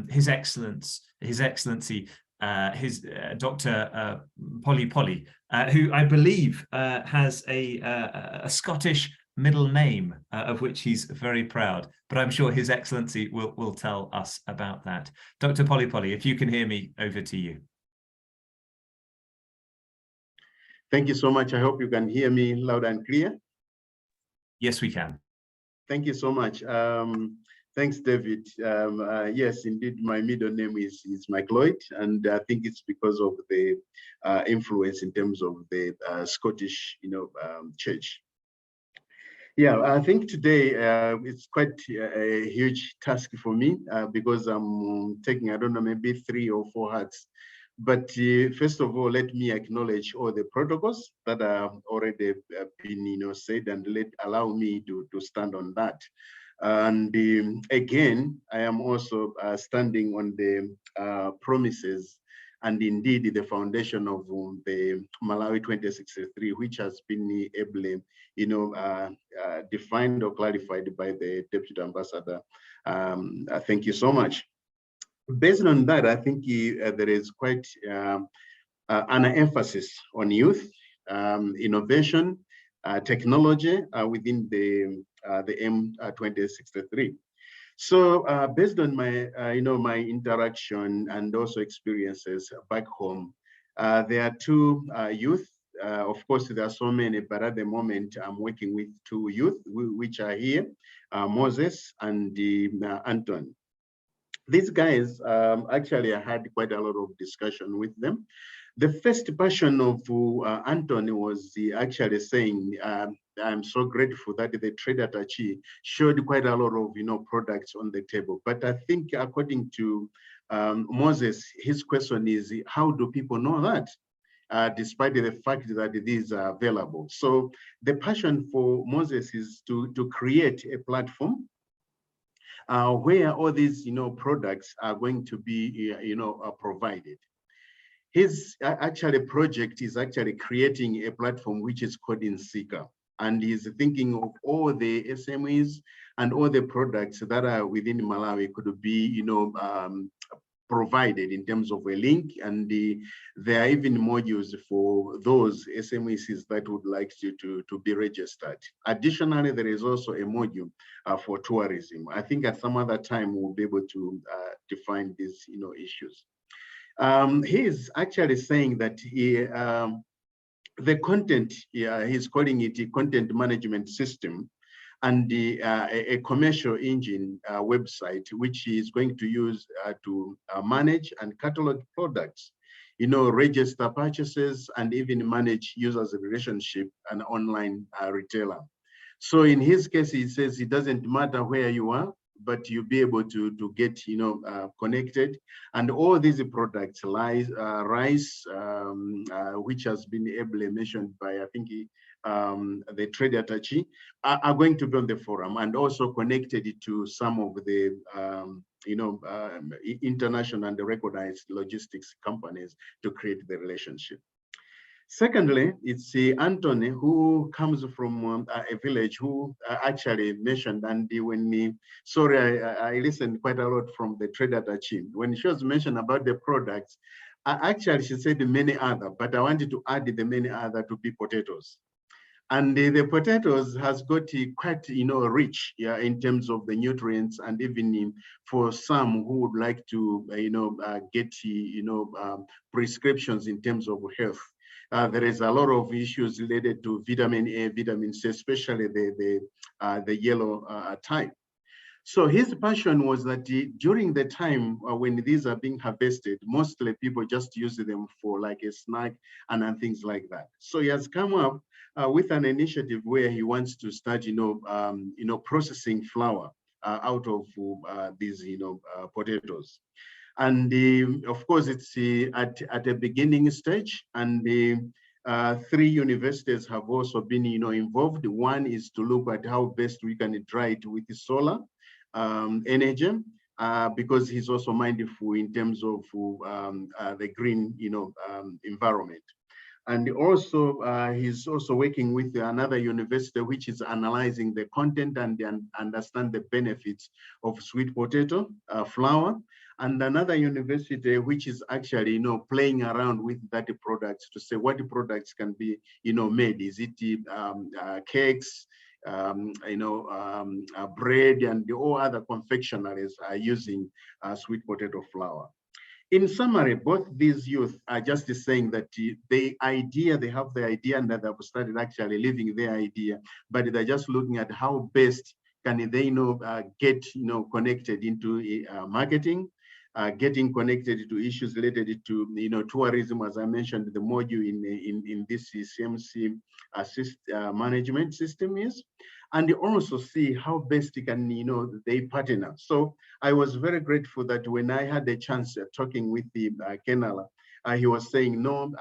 His Excellency Dr. Polly, who I believe has a Scottish middle name of which he's very proud, but I'm sure His Excellency will tell us about that. Dr. Polly, if you can hear me, over to you. Thank you so much. I hope you can hear me loud and clear. Yes, we can. Thank you so much. Thanks, David. Yes, indeed, my middle name is Mike Lloyd, and I think it's because of the influence in terms of the Scottish, church. Yeah, I think today it's quite a huge task for me because I'm taking, I don't know, maybe 3 or 4 hats. But first of all, let me acknowledge all the protocols that are already been, said, and allow me to stand on that. And again, I am also standing on the promises and indeed the foundation of the Malawi 2063, which has been ably, defined or clarified by the Deputy Ambassador. Thank you so much. Based on that, I think there is quite an emphasis on youth, innovation, technology within the M 2063. So based on my, my interaction and also experiences back home, there are 2 youth. Of course, there are so many, but at the moment, I'm working with 2 youth, which are here, Moses and Anton. These guys, actually, I had quite a lot of discussion with them. The first passion of Anthony was actually saying, I'm so grateful that the trade attaché showed quite a lot of, products on the table. But I think according to Moses, his question is, how do people know that? Despite the fact that these are available. So the passion for Moses is to create a platform where all these, products are going to be, provided. His actually project is actually creating a platform which is called Seeker, and he's thinking of all the SMEs and all the products that are within Malawi could be, provided in terms of a link, and there are even modules for those SMEs that would like to be registered. Additionally, there is also a module for tourism. I think at some other time we'll be able to define these issues. He is actually saying that the content, he's calling it a content management system, and a commercial engine website, which is going to use to manage and catalog products, register purchases, and even manage users' relationship and online retailer. So in his case, he says it doesn't matter where you are, but you'll be able to get, connected. And all these products, rice, which has been ably mentioned by, I think, the trade attaché, are going to be on the forum and also connected to some of the, international and recognized logistics companies to create the relationship. Secondly, it's Anthony, who comes from a village, who actually mentioned, and I listened quite a lot from the trade attaché. When she was mentioned about the products, actually she said many other, but I wanted to add the many other to be potatoes. And the potatoes has got quite, rich, in terms of the nutrients, and even for some who would like to, get, prescriptions in terms of health. There is a lot of issues related to vitamin A, vitamin C, especially the yellow type. So his passion was that during the time when these are being harvested, mostly people just use them for like a snack and things like that. So he has come up with an initiative where he wants to start, processing flour out of these, potatoes. And of course, it's at a beginning stage, and 3 universities have also been, involved. One is to look at how best we can dry it with solar energy, because he's also mindful in terms of the green, environment. And also, he's also working with another university, which is analyzing the content and understand the benefits of sweet potato flour. and another university which is actually, you know, playing around with that products to say what products can be, you know, made. Is it cakes, bread, and all other confectionaries are using sweet potato flour. In summary, both these youth are just saying that they have the idea and that they've started actually living their idea, but they're just looking at how best can they, you know, get, you know, connected into marketing, getting connected to issues related to, you know, tourism, as I mentioned, the module in this CMC management system is, and also see how best can, you know, they partner. So I was very grateful that when I had the chance talking with the Kenala, he was saying, no,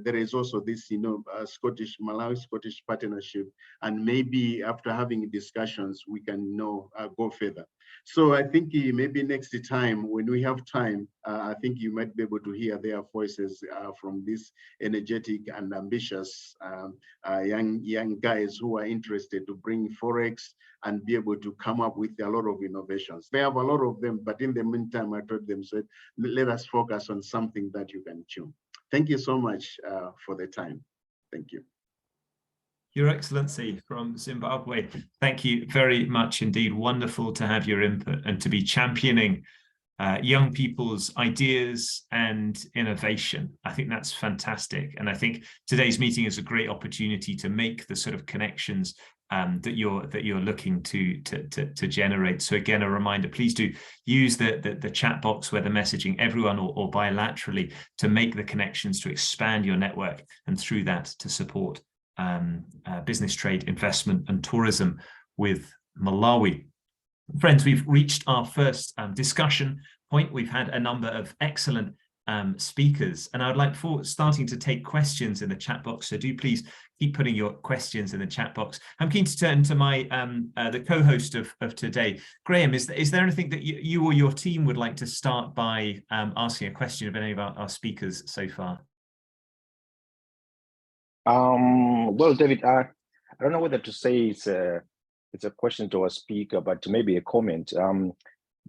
there is also this, you know, Malawi-Scottish partnership, and maybe after having discussions, we can, you know, go further. So I think maybe next time when we have time, I think you might be able to hear their voices from these energetic and ambitious young guys who are interested to bring Forex and be able to come up with a lot of innovations. They have a lot of them, but in the meantime, I told them, said, let us focus on something that you can tune. Thank you so much for the time. Thank you. Your Excellency from Zimbabwe, thank you very much indeed. Wonderful to have your input and to be championing young people's ideas and innovation. I think that's fantastic. And I think today's meeting is a great opportunity to make the sort of connections that you're looking to generate. So again, a reminder, please do use the chat box, whether messaging everyone or bilaterally, to make the connections, to expand your network, and through that to support business, trade, investment and tourism with Malawi. Friends, we've reached our first discussion point. We've had a number of excellent speakers, and I would like for starting to take questions in the chat box. So do please keep putting your questions in the chat box. I'm keen to turn to my the co-host of today, Graham. Is there anything that you or your team would like to start by asking a question of any of our speakers so far? Well, David, I don't know whether to say it's a question to our speaker, but maybe a comment.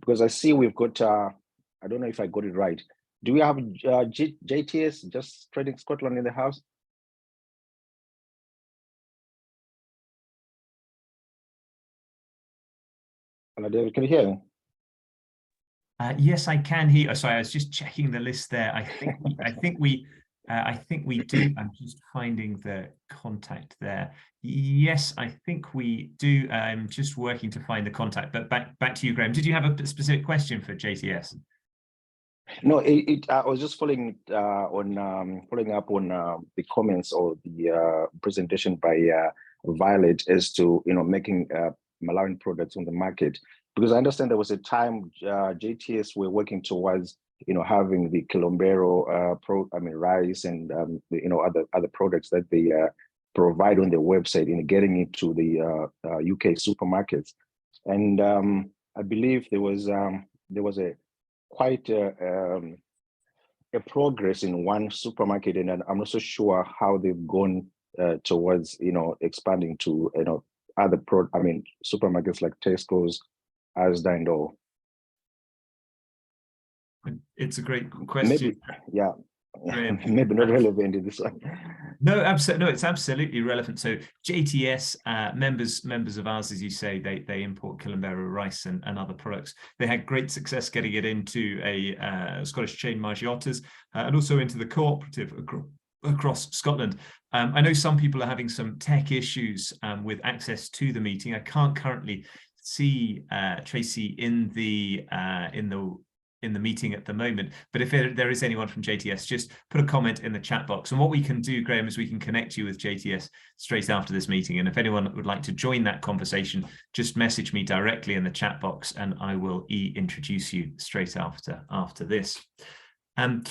Because I see we've got, I don't know if I got it right. Do we have JTS, Just Trading Scotland, in the house? Hello, David, can you hear me? Yes, I can hear. Sorry, I was just checking the list there. I think we do. I'm just finding the contact there. Yes, I think we do. I'm just working to find the contact. But back to you, Graham. Did you have a specific question for JTS? No, I was just following up on the comments or the presentation by Violet as to, you know, making Malawian products on the market, because I understand there was a time JTS were working towards, you know, having the Kilombero rice and you know, other products that they provide on their website, and getting into the UK supermarkets. And I believe there was a quite a progress in one supermarket, and I'm not so sure how they've gone towards, you know, expanding to, you know, other supermarkets like Tesco's, Asda and all. It's a great question. Maybe, yeah. Maybe not relevant in this one. No, absolutely. No, it's absolutely relevant. So JTS members of ours, as you say, they import Kilombero rice and other products. They had great success getting it into a Scottish chain, Margiottas, and also into the cooperative across Scotland. I know some people are having some tech issues with access to the meeting. I can't currently see Tracy in the meeting at the moment, but if there is anyone from JTS, just put a comment in the chat box. And what we can do, Graham, is we can connect you with JTS straight after this meeting. And if anyone would like to join that conversation, just message me directly in the chat box and I will introduce you straight after this. I'm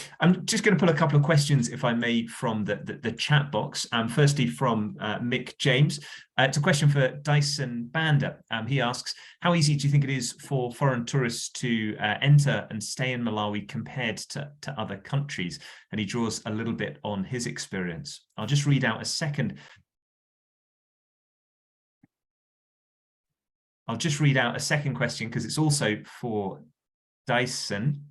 just going to pull a couple of questions, if I may, from the chat box. Firstly, from Mick James. It's a question for Dyson Banda. He asks, how easy do you think it is for foreign tourists to enter and stay in Malawi compared to other countries? And he draws a little bit on his experience. I'll just read out a second. I'll just read out a second question because it's also for Dyson.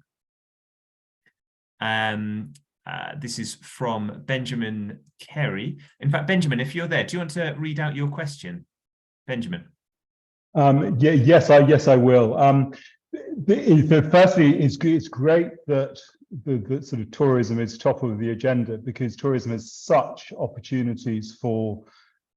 This is from Benjamin Carey. In fact, Benjamin, if you're there, do you want to read out your question? Benjamin. Yes, I will. Firstly, it's great that the sort of tourism is top of the agenda, because tourism has such opportunities for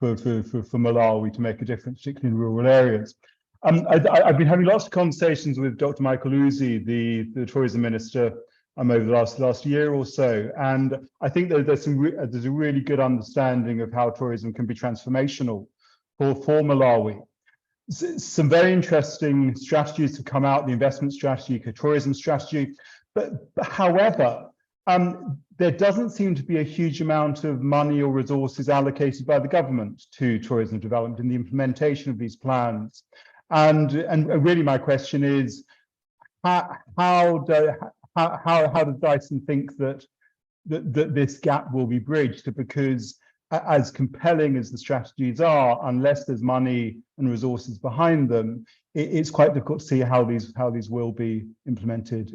Malawi to make a difference, particularly in rural areas. I've been having lots of conversations with Dr. Michael Uzi, the tourism minister, over the last year or so, and I think that there's a really good understanding of how tourism can be transformational for Malawi. Some very interesting strategies have come out: the investment strategy, tourism strategy, but however, there doesn't seem to be a huge amount of money or resources allocated by the government to tourism development in the implementation of these plans. And really, my question is, how does Dyson think that this gap will be bridged? Because as compelling as the strategies are, unless there's money and resources behind them, it's quite difficult to see how these will be implemented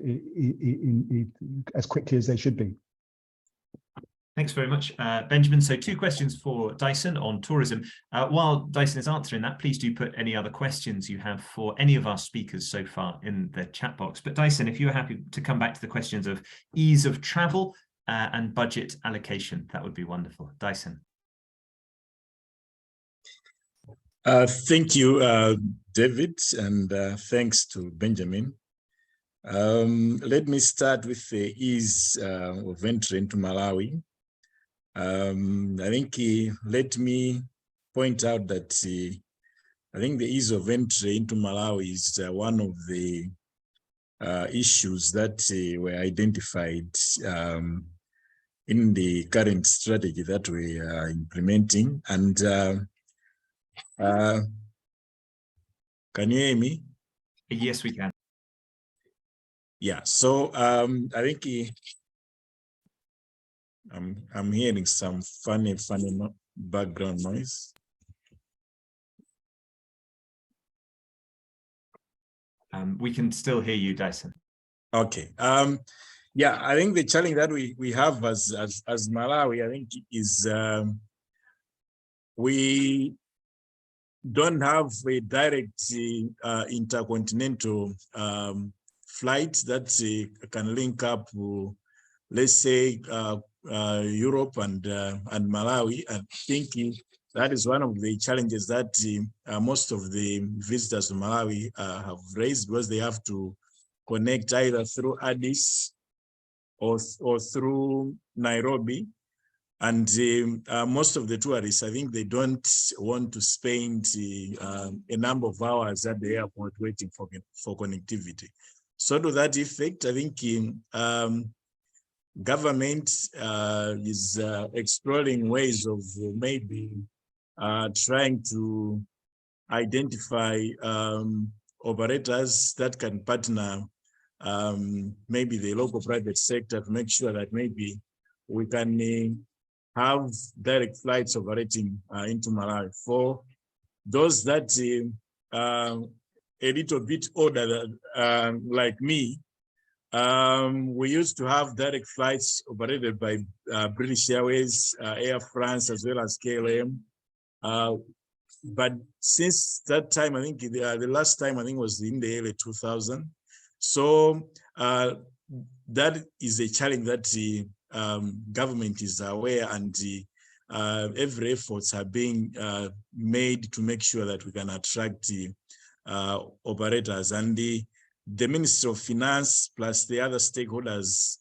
as quickly as they should be. Thanks very much, Benjamin. So 2 questions for Dyson on tourism. While Dyson is answering that, please do put any other questions you have for any of our speakers so far in the chat box. But Dyson, if you're happy to come back to the questions of ease of travel and budget allocation, that would be wonderful. Dyson. Thank you, David, and thanks to Benjamin. Let me start with the ease of entry into Malawi. I think let me point out that I think the ease of entry into Malawi is one of the issues that were identified in the current strategy that we are implementing. And can you hear me? Yes, we can. Yeah, so I think I'm hearing some funny background noise. We can still hear you, Dyson. Okay. Yeah, I think the challenge that we have as Malawi, I think, is we don't have a direct intercontinental flight that can link up, let's say, Europe and Malawi. I think that is one of the challenges that most of the visitors to Malawi have raised, because they have to connect either through Addis or through Nairobi. And most of the tourists, I think they don't want to spend a number of hours at the airport waiting for connectivity. So to that effect, I think government is exploring ways of maybe trying to identify operators that can partner maybe the local private sector to make sure that maybe we can have direct flights operating into Malawi. For those that a little bit older like me, we used to have direct flights operated by British Airways, Air France, as well as KLM. But since that time, I think the last time I think was in the early 2000s. So that is a challenge that the government is aware, and every efforts are being made to make sure that we can attract the operators. And the Ministry of Finance plus the other stakeholders,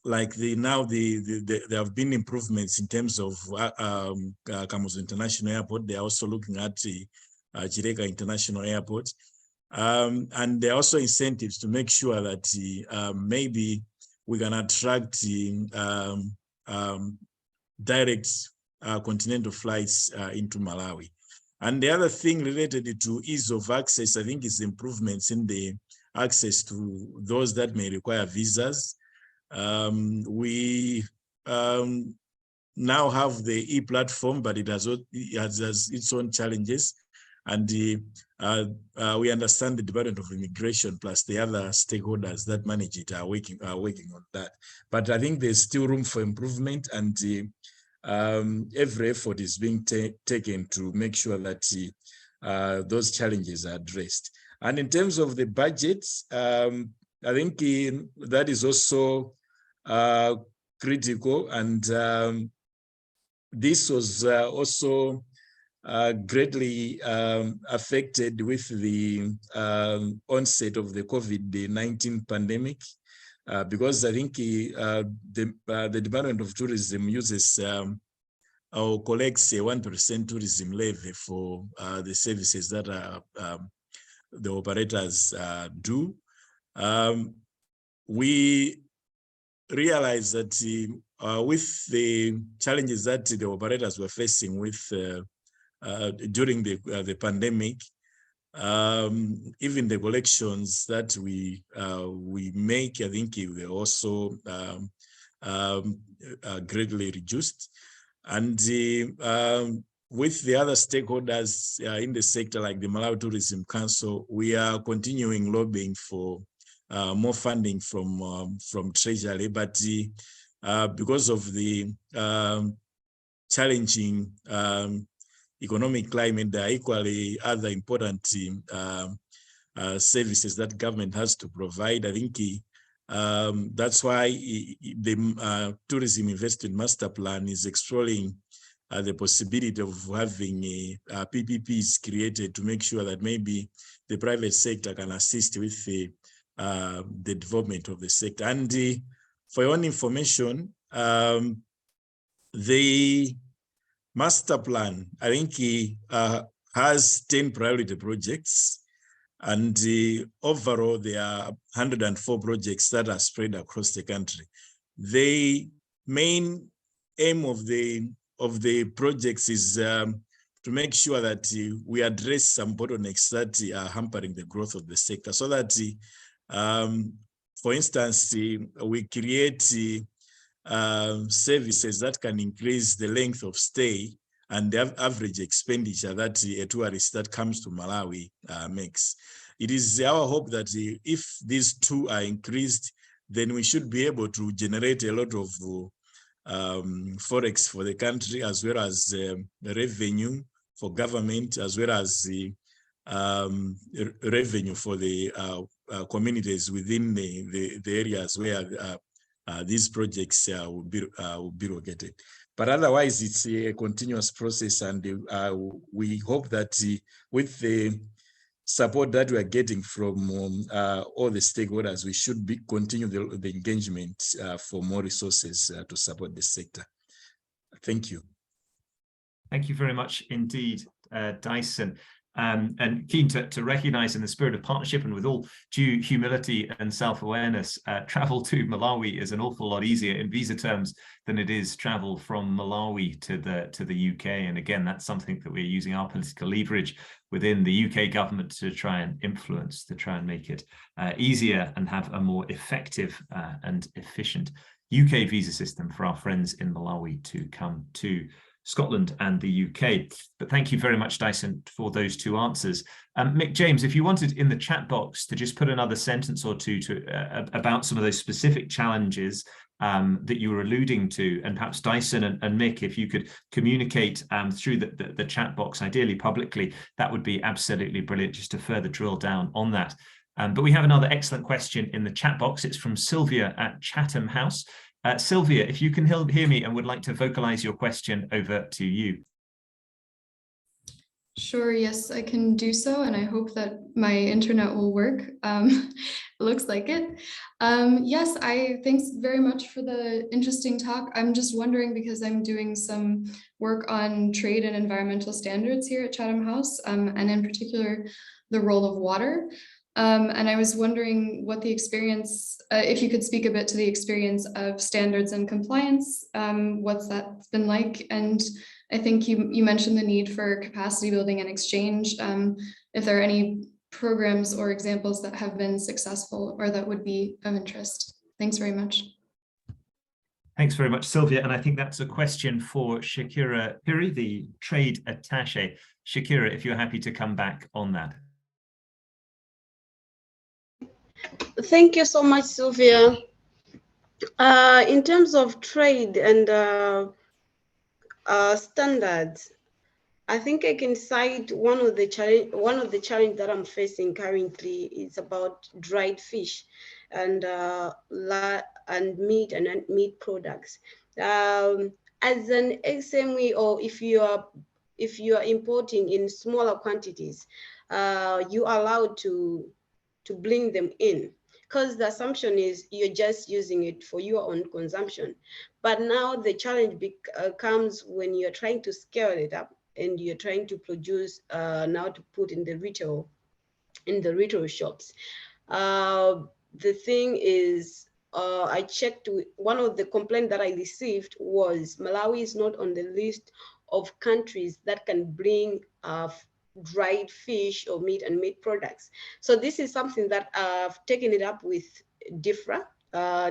like there have been improvements in terms of Kamuzu International Airport. They are also looking at the Chireka International Airport. And there are also incentives to make sure that maybe we can attract direct continental flights into Malawi. And the other thing related to ease of access, I think, is improvements in the access to those that may require visas. We now have the e-platform, but it has its own challenges. And we understand the Department of Immigration plus the other stakeholders that manage it are working on that. But I think there's still room for improvement, and every effort is being taken to make sure that those challenges are addressed. And in terms of the budget, I think that is also critical, and this was also greatly affected with the onset of the COVID-19 pandemic, because I think the Department of Tourism uses or collects a 1% tourism levy for the services that the operators do. We realize that with the challenges that the operators were facing with during the pandemic, even the collections that we make, I think they also greatly reduced. And with the other stakeholders in the sector, like the Malawi Tourism Council, we are continuing lobbying for more funding from Treasury, but because of the challenging economic climate, there are equally other important services that government has to provide. I think that's why the Tourism Investment Masterplan is exploring the possibility of having PPPs created to make sure that maybe the private sector can assist with the development of the sector. And for your own information, the master plan, I think has 10 priority projects, and overall there are 104 projects that are spread across the country. The main aim of the projects is to make sure that we address some bottlenecks that are hampering the growth of the sector, so that for instance, we create services that can increase the length of stay and the average expenditure that a tourist that comes to Malawi makes. It is our hope that if these two are increased, then we should be able to generate a lot of forex for the country, as well as revenue for government, as well as the revenue for the communities within the areas where these projects will be located. But otherwise, it's a continuous process, and we hope that with the support that we are getting from all the stakeholders, we should continue the engagement for more resources to support the sector. Thank you. Thank you very much indeed, Dyson. And keen to recognize, in the spirit of partnership and with all due humility and self-awareness, travel to Malawi is an awful lot easier in visa terms than it is travel from Malawi to the UK. And again, that's something that we're using our political leverage within the UK government to try and influence, to try and make it easier and have a more effective and efficient UK visa system for our friends in Malawi to come to Scotland and the UK. But thank you very much, Dyson, for those two answers. Mick, James, if you wanted in the chat box to just put another sentence or two about some of those specific challenges that you were alluding to, and perhaps Dyson and Mick, if you could communicate through the chat box, ideally publicly, that would be absolutely brilliant, just to further drill down on that. But we have another excellent question in the chat box. It's from Sylvia at Chatham House. Sylvia, if you can hear me and would like to vocalize your question, over to you. Sure, yes, I can do so, and I hope that my internet will work. It looks like it. Yes, thanks very much for the interesting talk. I'm just wondering, because I'm doing some work on trade and environmental standards here at Chatham House, and in particular, the role of water. And I was wondering what the experience, if you could speak a bit to the experience of standards and compliance, what's that been like? And I think you mentioned the need for capacity building and exchange. If there are any programs or examples that have been successful or that would be of interest. Thanks very much. Thanks very much, Sylvia. And I think that's a question for Shakira Piri, the trade attaché. Shakira, if you're happy to come back on that. Thank you so much, Sylvia. In terms of trade and standards, I think I can cite one of the challenge that I'm facing currently is about dried fish and meat and meat products. As an SME, or if you are importing in smaller quantities, you are allowed to bring them in, because the assumption is you're just using it for your own consumption. But now the challenge comes when you're trying to scale it up and you're trying to produce now to put in the retail shops. The thing is, I checked, one of the complaints that I received was Malawi is not on the list of countries that can bring dried fish or meat and meat products. So this is something that I've taken it up with DIFRA,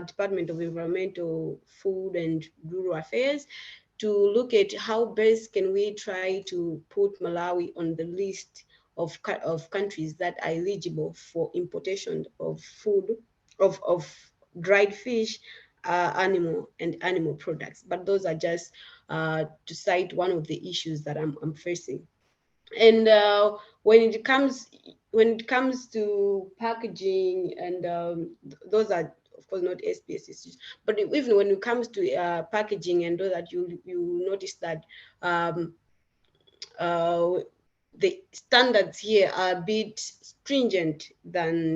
Department of Environmental, Food and Rural Affairs, to look at how best can we try to put Malawi on the list of countries that are eligible for importation of food, of dried fish, animal products. But those are just to cite one of the issues that I'm facing. And when it comes to packaging, and those are of course not SPS issues, but even when it comes to packaging and all that, you notice that the standards here are a bit stringent than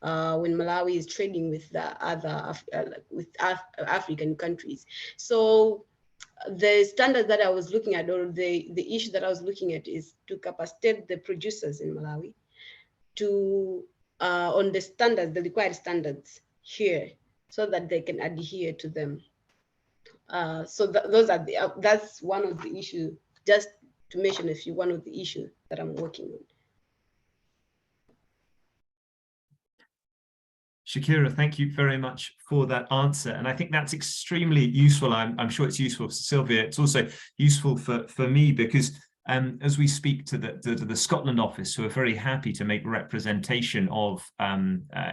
when Malawi is trading with the other African countries. So the standard that I was looking at, or the issue that I was looking at, is to capacitate the producers in Malawi to on the standards, the required standards here, so that they can adhere to them. So those are that's one of the issues, just to mention a few, one of the issues that I'm working on. Shakira, thank you very much for that answer. And I think that's extremely useful. I'm sure it's useful for Sylvia. It's also useful for me, because as we speak to the Scotland office, who are very happy to make representation of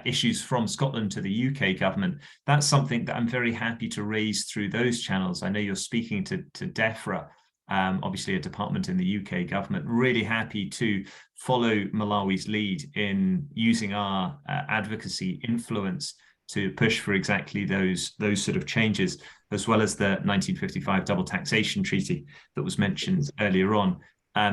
issues from Scotland to the UK government, that's something that I'm very happy to raise through those channels. I know you're speaking to DEFRA, obviously a department in the UK government. Really happy to follow Malawi's lead in using our advocacy influence to push for exactly those sort of changes, as well as the 1955 double taxation treaty that was mentioned earlier on.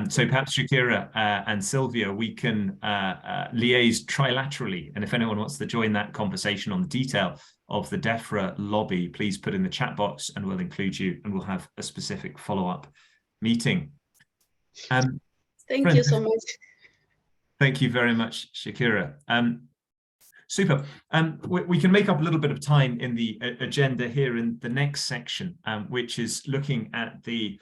So perhaps Shakira and Sylvia, we can liaise trilaterally, and if anyone wants to join that conversation on the detail of the DEFRA lobby, please put in the chat box and we'll include you, and we'll have a specific follow-up meeting. Thank you so much. Thank you very much, Shakira. Super. We can make up a little bit of time in the agenda here in the next section, which is looking at the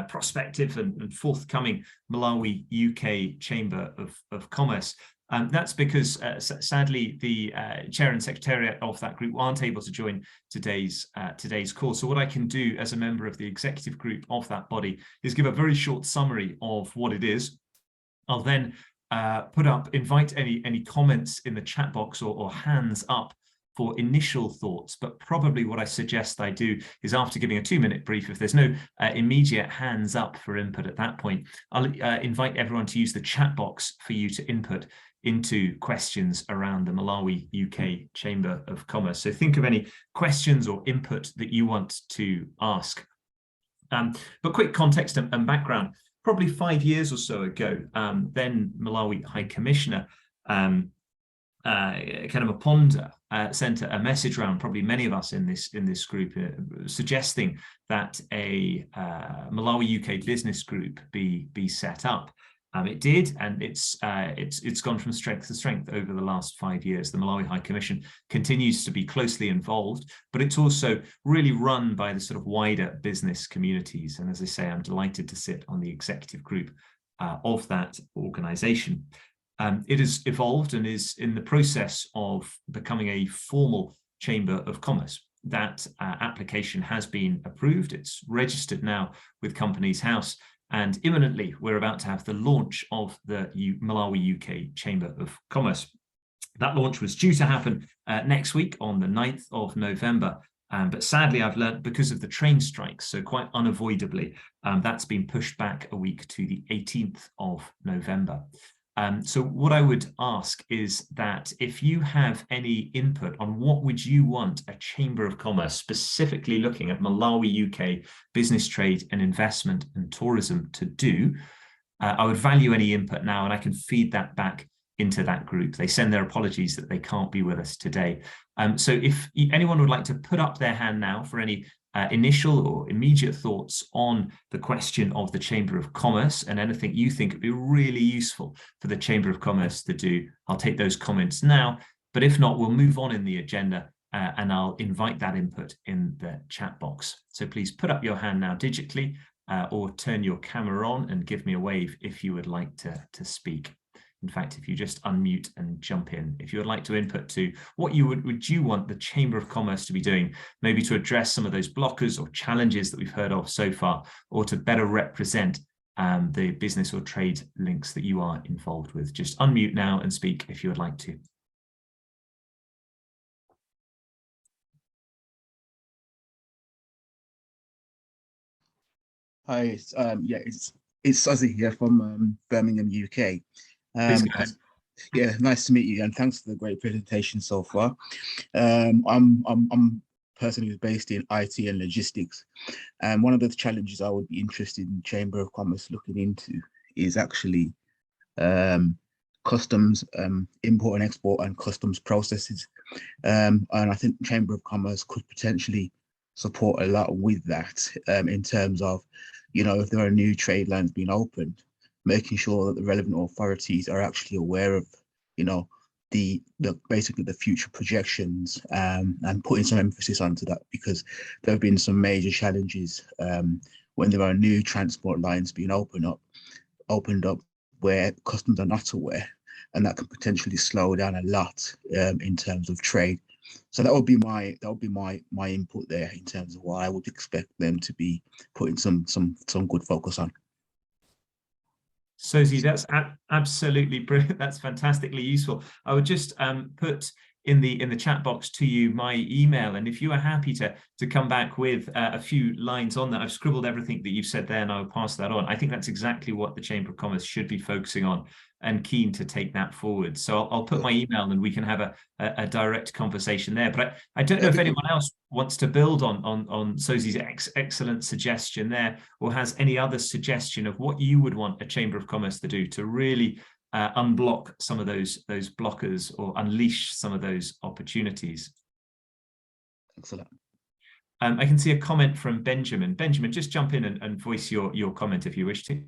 prospective and forthcoming Malawi UK Chamber of Commerce. That's because sadly the chair and secretariat of that group aren't able to join today's call. So what I can do as a member of the executive group of that body is give a very short summary of what it is. I'll then invite any comments in the chat box or hands up for initial thoughts, but probably what I suggest I do is, after giving a 2-minute brief, if there's no immediate hands up for input at that point, I'll invite everyone to use the chat box for you to input into questions around the Malawi UK Chamber of Commerce. So think of any questions or input that you want to ask. But quick context and background. Probably 5 years or so ago, then Malawi High Commissioner Kenala Banda sent a message around, probably many of us in this group, suggesting that a Malawi UK business group be set up. It did, and it's gone from strength to strength over the last 5 years. The Malawi High Commission continues to be closely involved, but it's also really run by the sort of wider business communities. And as I say, I'm delighted to sit on the executive group of that organization. It has evolved and is in the process of becoming a formal Chamber of Commerce. that application has been approved. It's registered now with Companies House, and imminently we're about to have the launch of the Malawi UK Chamber of Commerce. That launch was due to happen next week on the 9th of November. But sadly, I've learned because of the train strikes, so quite unavoidably, that's been pushed back a week to the 18th of November. So what I would ask is that if you have any input on what would you want a Chamber of Commerce, specifically looking at Malawi UK business, trade and investment and tourism to do, I would value any input now, and I can feed that back into that group. They send their apologies that they can't be with us today. So if anyone would like to put up their hand now for any initial or immediate thoughts on the question of the Chamber of Commerce and anything you think would be really useful for the Chamber of Commerce to do, I'll take those comments now. But if not, we'll move on in the agenda and I'll invite that input in the chat box. So please put up your hand now digitally or turn your camera on and give me a wave if you would like to speak. In fact, if you just unmute and jump in, if you would like to input to what would you want the Chamber of Commerce to be doing, maybe to address some of those blockers or challenges that we've heard of so far, or to better represent the business or trade links that you are involved with. Just unmute now and speak if you would like to. Hi, it's Suzzy here from Birmingham, UK. Yeah, nice to meet you, and thanks for the great presentation so far. I'm personally based in IT and logistics, and one of the challenges I would be interested in Chamber of Commerce looking into is actually customs, import and export, and customs processes. And I think Chamber of Commerce could potentially support a lot with that, in terms of, you know, if there are new trade lines being opened, making sure that the relevant authorities are actually aware of, you know, basically the future projections, and putting some emphasis onto that, because there have been some major challenges when there are new transport lines being opened up where customs are not aware, and that can potentially slow down a lot in terms of trade. So that would be my input there in terms of what I would expect them to be putting some good focus on. Sozi, that's absolutely brilliant. That's fantastically useful. I would just put in the chat box to you my email, and if you are happy to come back with a few lines on that, I've scribbled everything that you've said there, and I'll pass that on. I think that's exactly what the Chamber of Commerce should be focusing on, and keen to take that forward. So I'll put my email, and we can have a direct conversation there. But I don't know if anyone else wants to build on Sozi's excellent suggestion there, or has any other suggestion of what you would want a Chamber of Commerce to do to really unblock some of those blockers or unleash some of those opportunities. Excellent. I can see a comment from Benjamin. Benjamin, just jump in and voice your comment if you wish to.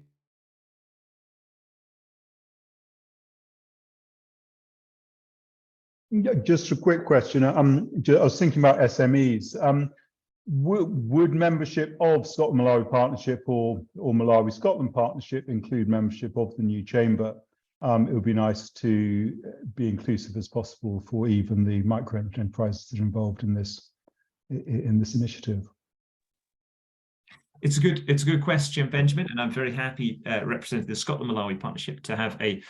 Yeah, just a quick question. I was thinking about SMEs. Would membership of Scotland-Malawi Partnership or Malawi-Scotland Partnership include membership of the new chamber? It would be nice to be inclusive as possible for even the micro enterprises that are involved in this initiative. It's a good question, Benjamin, and I'm very happy representing the Scotland-Malawi Partnership to have a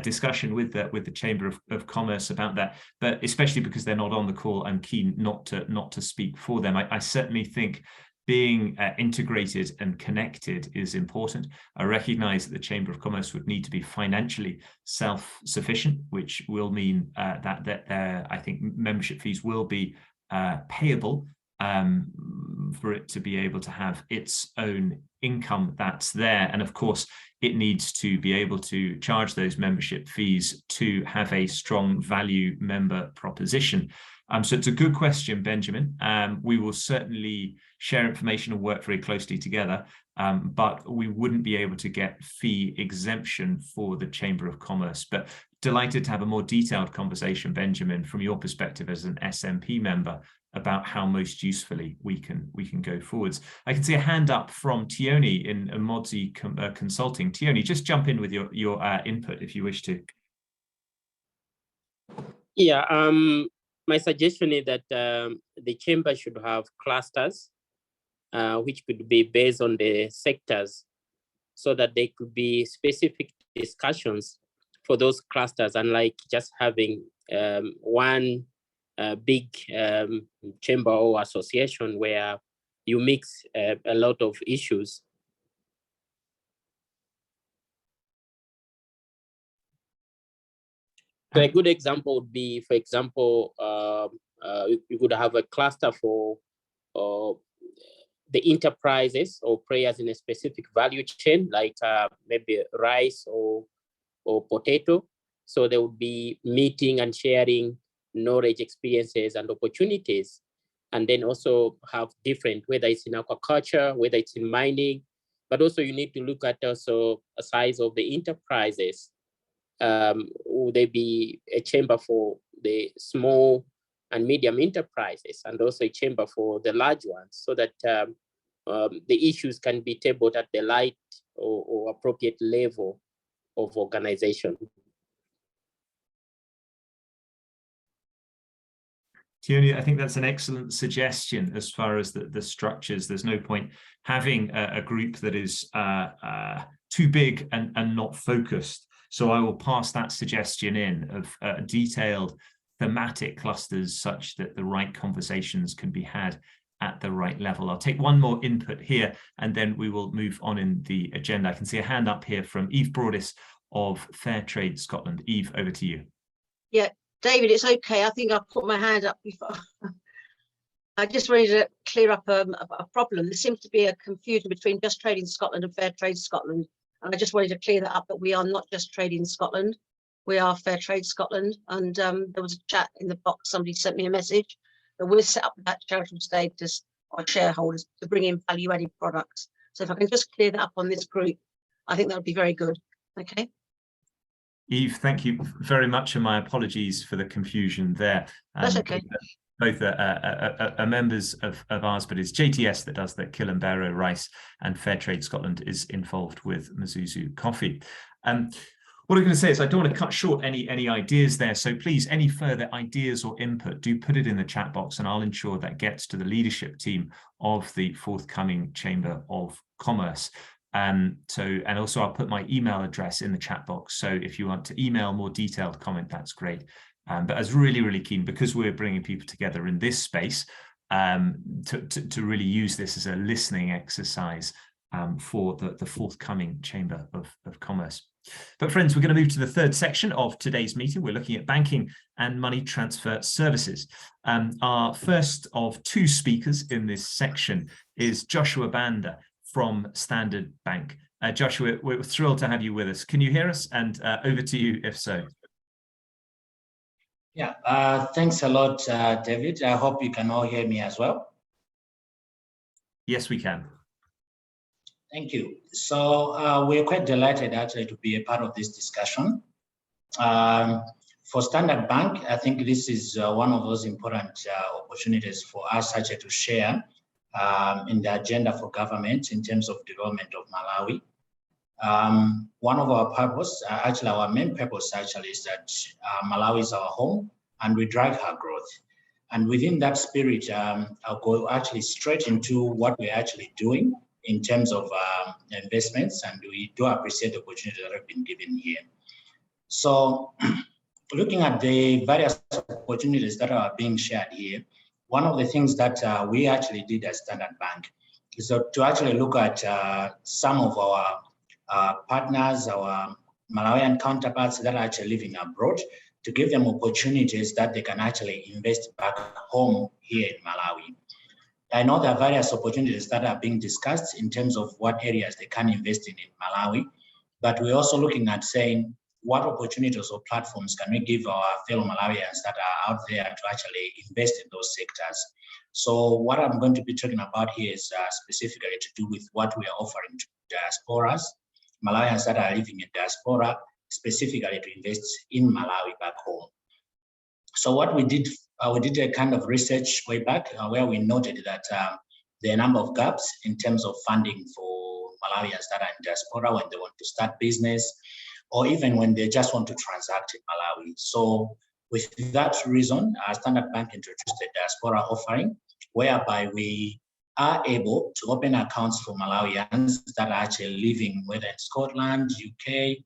discussion with the Chamber of Commerce about that. But especially because they're not on the call, I'm keen not to speak for them. I certainly think being integrated and connected is important. I recognise that the Chamber of Commerce would need to be financially self-sufficient, which will mean that I think membership fees will be payable for it to be able to have its own income that's there. And of course, it needs to be able to charge those membership fees to have a strong value member proposition. So it's a good question, Benjamin. We will certainly share information and work very closely together, but we wouldn't be able to get fee exemption for the Chamber of Commerce. But delighted to have a more detailed conversation, Benjamin, from your perspective as an SMP member about how most usefully we can go forwards. I can see a hand up from Tioni in Modzi Consulting. Tioni, just jump in with your input if you wish to. Yeah, my suggestion is that the chamber should have clusters, which could be based on the sectors, so that there could be specific discussions for those clusters, unlike just having one big chamber or association where you mix a lot of issues. So a good example would be, for example, you could have a cluster for the enterprises or players in a specific value chain, like maybe rice or potato. So there would be meeting and sharing knowledge, experiences, and opportunities. And then also have different, whether it's in aquaculture, whether it's in mining, but also you need to look at also a size of the enterprises. Would there be a chamber for the small and medium enterprises, and also a chamber for the large ones, so that the issues can be tabled at the right or appropriate level of organization. Tioni, I think that's an excellent suggestion as far as the structures. There's no point having a group that is too big and not focused. So I will pass that suggestion in of detailed thematic clusters such that the right conversations can be had at the right level. I'll take one more input here and then we will move on in the agenda. I can see a hand up here from Eve Broadis of Fair Trade Scotland. Eve, over to you. Yeah, David, it's okay. I think I've put my hand up before. I just wanted to clear up a problem. There seems to be a confusion between Just Trading Scotland and Fair Trade Scotland. And I just wanted to clear that up, that we are not Just Trading Scotland. We are Fair Trade Scotland. And there was a chat in the box. Somebody sent me a message that we're set up with that charitable status our shareholders to bring in value-added products. So if I can just clear that up on this group, I think that would be very good. Okay. Eve, thank you very much, and my apologies for the confusion there. That's okay. Both are members of ours, but it's JTS that does the Kilimanjaro rice, and Fair Trade Scotland is involved with Mzuzu coffee. What I'm going to say is I don't want to cut short any ideas there, so please, any further ideas or input, do put it in the chat box, and I'll ensure that gets to the leadership team of the forthcoming Chamber of Commerce. And also I'll put my email address in the chat box, so if you want to email more detailed comment, that's great. But I was really keen, because we're bringing people together in this space, to really use this as a listening exercise for the forthcoming Chamber of Commerce. But friends, we're going to move to the third section of today's meeting. We're looking at banking and money transfer services. Our first of two speakers in this section is Joshua Banda from Standard Bank. Joshua, we're thrilled to have you with us. Can you hear us? And over to you, if so. Yeah, thanks a lot, David. I hope you can all hear me as well. Yes, we can. Thank you. So we're quite delighted actually to be a part of this discussion. For Standard Bank, I think this is one of those important opportunities for us actually to share in the agenda for government in terms of development of Malawi. One of our purpose, actually our main purpose actually, is that Malawi is our home and we drive her growth. And within that spirit, I'll go actually straight into what we're actually doing in terms of investments, and we do appreciate the opportunity that have been given here. So looking at the various opportunities that are being shared here, one of the things that we actually did as Standard Bank is to actually look at some of our partners, our Malawian counterparts that are actually living abroad, to give them opportunities that they can actually invest back home here in Malawi. I know there are various opportunities that are being discussed in terms of what areas they can invest in Malawi, but we're also looking at saying what opportunities or platforms can we give our fellow Malawians that are out there to actually invest in those sectors. So what I'm going to be talking about here is specifically to do with what we are offering to diasporas, Malawians that are living in diaspora, specifically to invest in Malawi back home. So what we did a kind of research way back where we noted that there are a number of gaps in terms of funding for Malawians that are in diaspora when they want to start business, or even when they just want to transact in Malawi. So With that reason, Standard Bank introduced a diaspora offering, whereby we are able to open accounts for Malawians that are actually living, whether in Scotland, UK,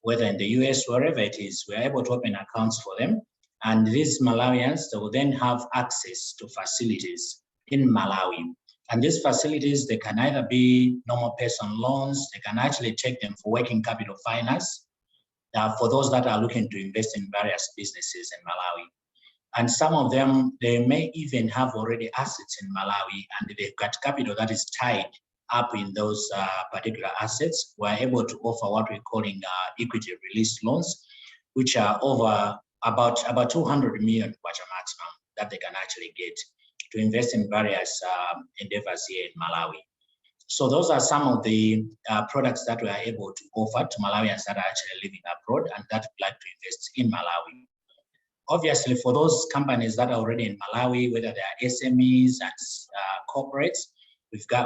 whether in the US, wherever it is. We're able to open accounts for them. And these Malawians, they will then have access to facilities in Malawi. And these facilities, they can either be normal person loans, they can actually take them for working capital finance, for those that are looking to invest in various businesses in Malawi. And some of them, they may even have already assets in Malawi, and they've got capital that is tied up in those particular assets. We're able to offer what we're calling equity release loans, which are over about 200 million kwacha maximum that they can actually get to invest in various endeavors here in Malawi. So those are some of the products that we are able to offer to Malawians that are actually living abroad and that would like to invest in Malawi. Obviously, for those companies that are already in Malawi, whether they are SMEs and corporates,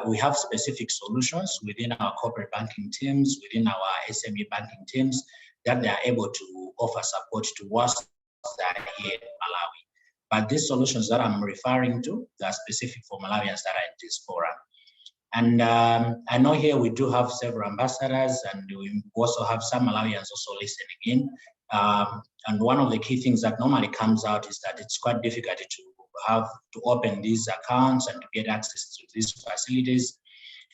we have specific solutions within our corporate banking teams, within our SME banking teams, that they are able to offer support to us that are here in Malawi. But these solutions that I'm referring to, they are specific for Malawians that are in diaspora. And I know here we do have several ambassadors, and we also have some Malawians also listening in. And one of the key things that normally comes out is that it's quite difficult to open these accounts and to get access to these facilities.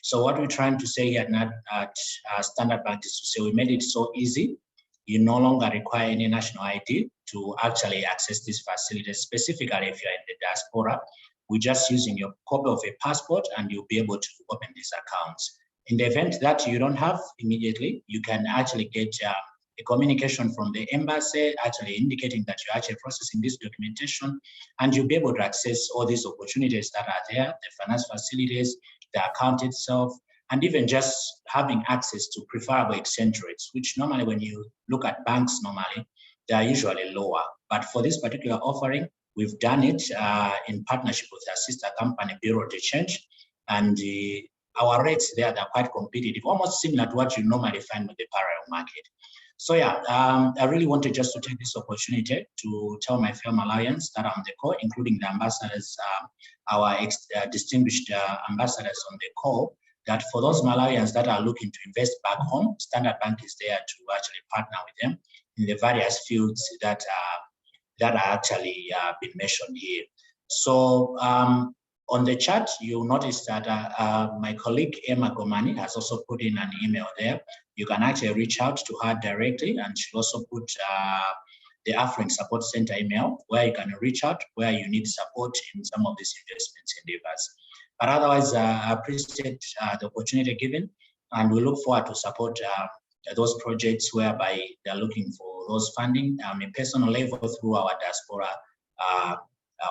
So what we're trying to say here at Standard Bank is to say we made it so easy. You no longer require any national ID to actually access these facilities, specifically if you're in the diaspora. We're just using your copy of a passport and you'll be able to open these accounts. In the event that you don't have immediately, you can actually get a communication from the embassy actually indicating that you're actually processing this documentation, and you'll be able to access all these opportunities that are there, the finance facilities, the account itself, and even just having access to preferable exchange rates, which normally when you look at banks normally, they are usually lower. But for this particular offering, we've done it in partnership with our sister company, Bureau de Change, and our rates there are quite competitive, almost similar to what you normally find with the parallel market. So yeah, I really wanted just to take this opportunity to tell my fellow Malawians that are on the call, including the ambassadors, our distinguished ambassadors on the call, that for those Malawians that are looking to invest back home, Standard Bank is there to actually partner with them in the various fields that are actually been mentioned here. So on the chat, you'll notice that my colleague Emma Gomani has also put in an email there. You can actually reach out to her directly, and she'll also put the Affluent Support Center email where you can reach out where you need support in some of these investments endeavors. But otherwise, I appreciate the opportunity given, and we look forward to support those projects whereby they're looking for those funding on a personal level through our diaspora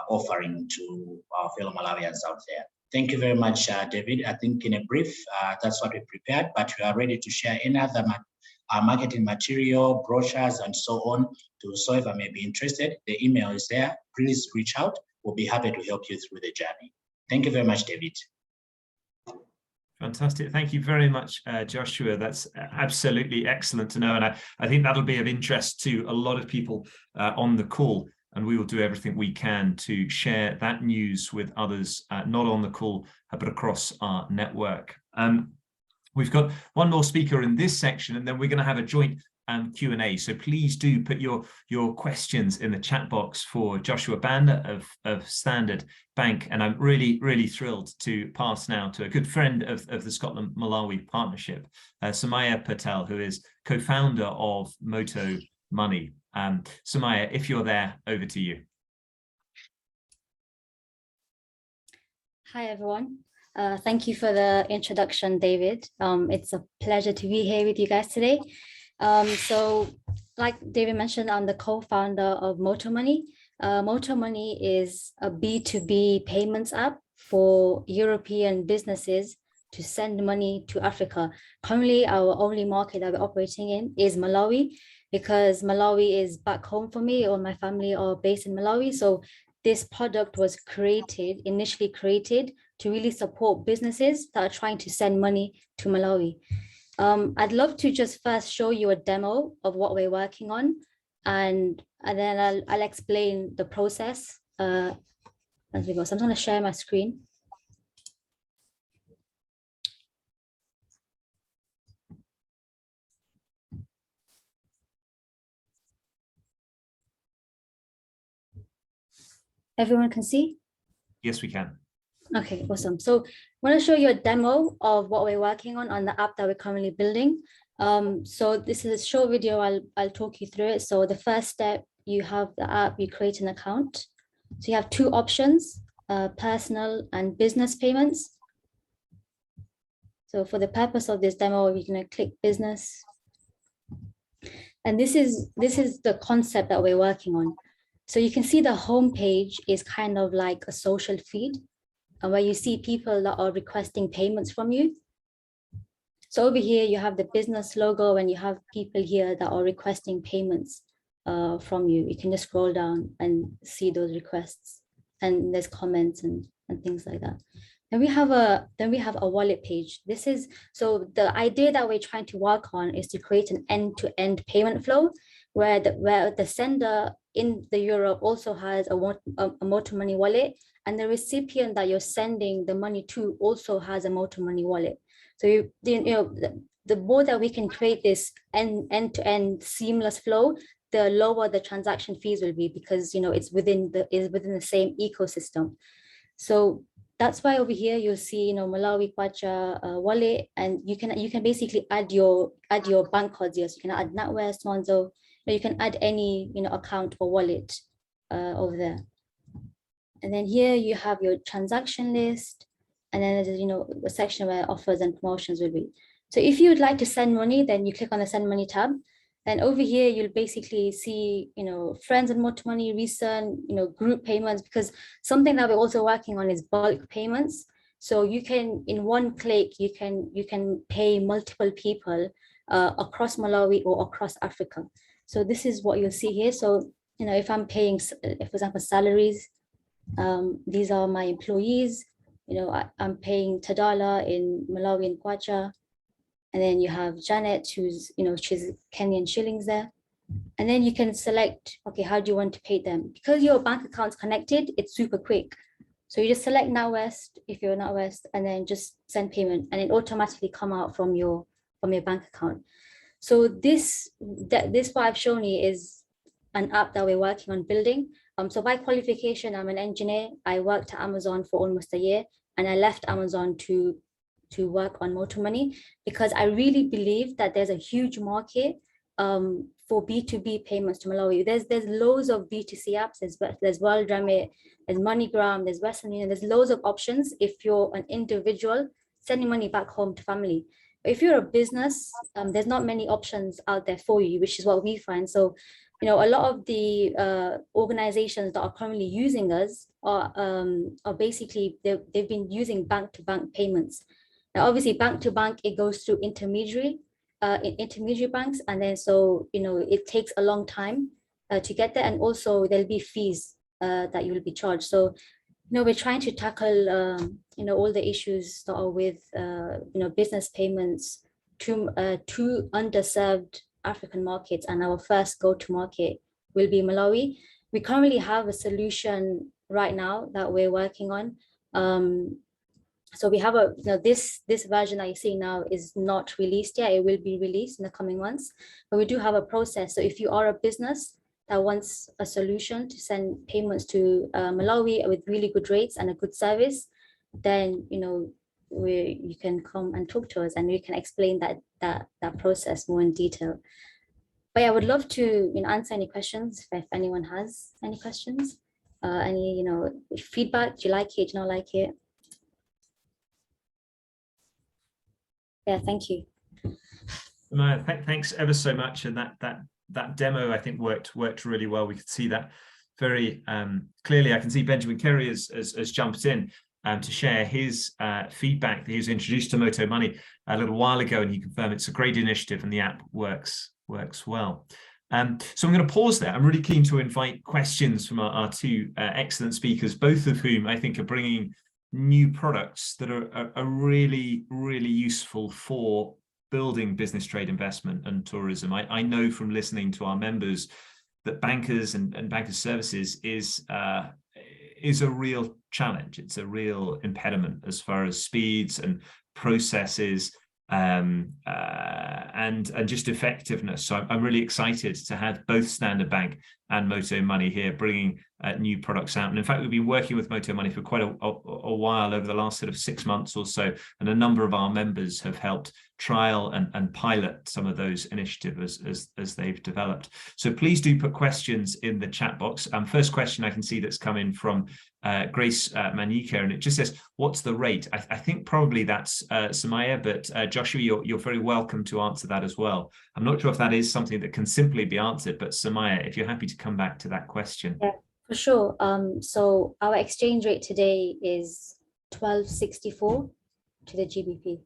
offering to our fellow Malawians out there. Thank you very much, David. I think in a brief, that's what we prepared, but we are ready to share any other marketing material, brochures, and so on to whoever may be interested. The email is there. Please reach out. We'll be happy to help you through the journey. Thank you very much, David. Fantastic. Thank you very much, Joshua. That's absolutely excellent to know. And I think that'll be of interest to a lot of people on the call. And we will do everything we can to share that news with others, not on the call, but across our network. We've got one more speaker in this section, and then we're going to have a joint Q&A. So please do put your questions in the chat box for Joshua Banda of Standard Bank. And I'm really, really thrilled to pass now to a good friend of the Scotland Malawi partnership, Samaya Patel, who is co-founder of Moto Money. Samaya, if you're there, over to you. Hi, everyone. Thank you for the introduction, David. It's a pleasure to be here with you guys today. So like David mentioned, I'm the co-founder of Moto Money. Moto Money is a B2B payments app for European businesses to send money to Africa. Currently, our only market that we're operating in is Malawi, because Malawi is back home for me, or my family are based in Malawi. So this product was initially created to really support businesses that are trying to send money to Malawi. I'd love to just first show you a demo of what we're working on. and then I'll explain the process as we go. So I'm going to share my screen. Everyone can see? Yes, we can. Okay, awesome. So I want to show you a demo of what we're working on the app that we're currently building. So this is a short video. I'll talk you through it. So the first step, you have the app, you create an account. So you have two options, personal and business payments. So for the purpose of this demo, we're going to click business. And this is the concept that we're working on. So you can see the home page is kind of like a social feed, and where you see people that are requesting payments from you. So over here, you have the business logo and you have people here that are requesting payments from you. You can just scroll down and see those requests, and there's comments and things like that. Then we have a wallet page. This is, so the idea that we're trying to work on is to create an end-to-end payment flow where the sender in the Europe also has a Moto Money wallet, and the recipient that you're sending the money to also has a Moto Money wallet. So the more that we can create this end-to-end seamless flow, the lower the transaction fees will be, because it's within the same ecosystem. So that's why over here you'll see Malawi Kwacha wallet, and you can basically add your bank cards here. So you can add NatWest, Monzo, you can add any account or wallet over there. And then here you have your transaction list, and then there's a section where offers and promotions will be. So if you would like to send money, then you click on the send money tab. And over here, you'll basically see, friends and Moto Money, recent, group payments, because something that we're also working on is bulk payments. So you can, in one click, you can pay multiple people across Malawi or across Africa. So this is what you'll see here. So, if I'm paying, for example, salaries, these are my employees, I'm paying Tadala in Malawi and Kwacha. And then you have Janet, who's, she's Kenyan shillings there. And then you can select, okay, how do you want to pay them? Because your bank account's connected, it's super quick. So you just select NatWest if you're NatWest, and then just send payment, and it automatically come out from your bank account. So this what I've shown you is an app that we're working on building. So by qualification, I'm an engineer. I worked at Amazon for almost a year, and I left Amazon to work on Moto Money, because I really believe that there's a huge market for B2B payments to Malawi. There's loads of B2C apps. There's World Remit, there's MoneyGram, there's Western Union. There's loads of options if you're an individual sending money back home to family. But if you're a business, there's not many options out there for you, which is what we find. So, a lot of the organizations that are currently using us are basically, they've been using bank-to-bank payments. Now, obviously, bank to bank, it goes through intermediary banks, and then so it takes a long time to get there, and also there'll be fees that you will be charged. So, we're trying to tackle all the issues that are with business payments to underserved African markets, and our first go-to market will be Malawi. We currently have a solution right now that we're working on. So we have this version that you see now is not released yet. It will be released in the coming months, but we do have a process. So if you are a business that wants a solution to send payments to Malawi with really good rates and a good service, then you can come and talk to us, and we can explain that process more in detail. But yeah, I would love to answer any questions if anyone has any questions, any feedback. Do you like it? Do you not like it? Yeah, thank you. Thanks ever so much. And that demo, I think, worked really well. We could see that very clearly. I can see Benjamin Kerry has jumped in to share his feedback. He was introduced to Moto Money a little while ago, and he confirmed it's a great initiative and the app works well. So I'm going to pause there. I'm really keen to invite questions from our two excellent speakers, both of whom I think are bringing new products that are really, really useful for building business, trade, investment and tourism. I know from listening to our members that bankers and bankers services is a real challenge. It's a real impediment as far as speeds and processes and just effectiveness. So I'm really excited to have both Standard Bank and Moto Money here bringing new products out. And in fact, we've been working with Moto Money for quite a while, over the last sort of 6 months or so, and a number of our members have helped trial and pilot some of those initiatives as they've developed. So please do put questions in the chat box. First question I can see that's come in from Grace Manika, and it just says, what's the rate? I think probably that's Samaya, but Joshua, you're very welcome to answer that as well. I'm not sure if that is something that can simply be answered, but Samaya, if you're happy to come back to that question. Yeah, for sure. So our exchange rate today is 12.64 to the GBP.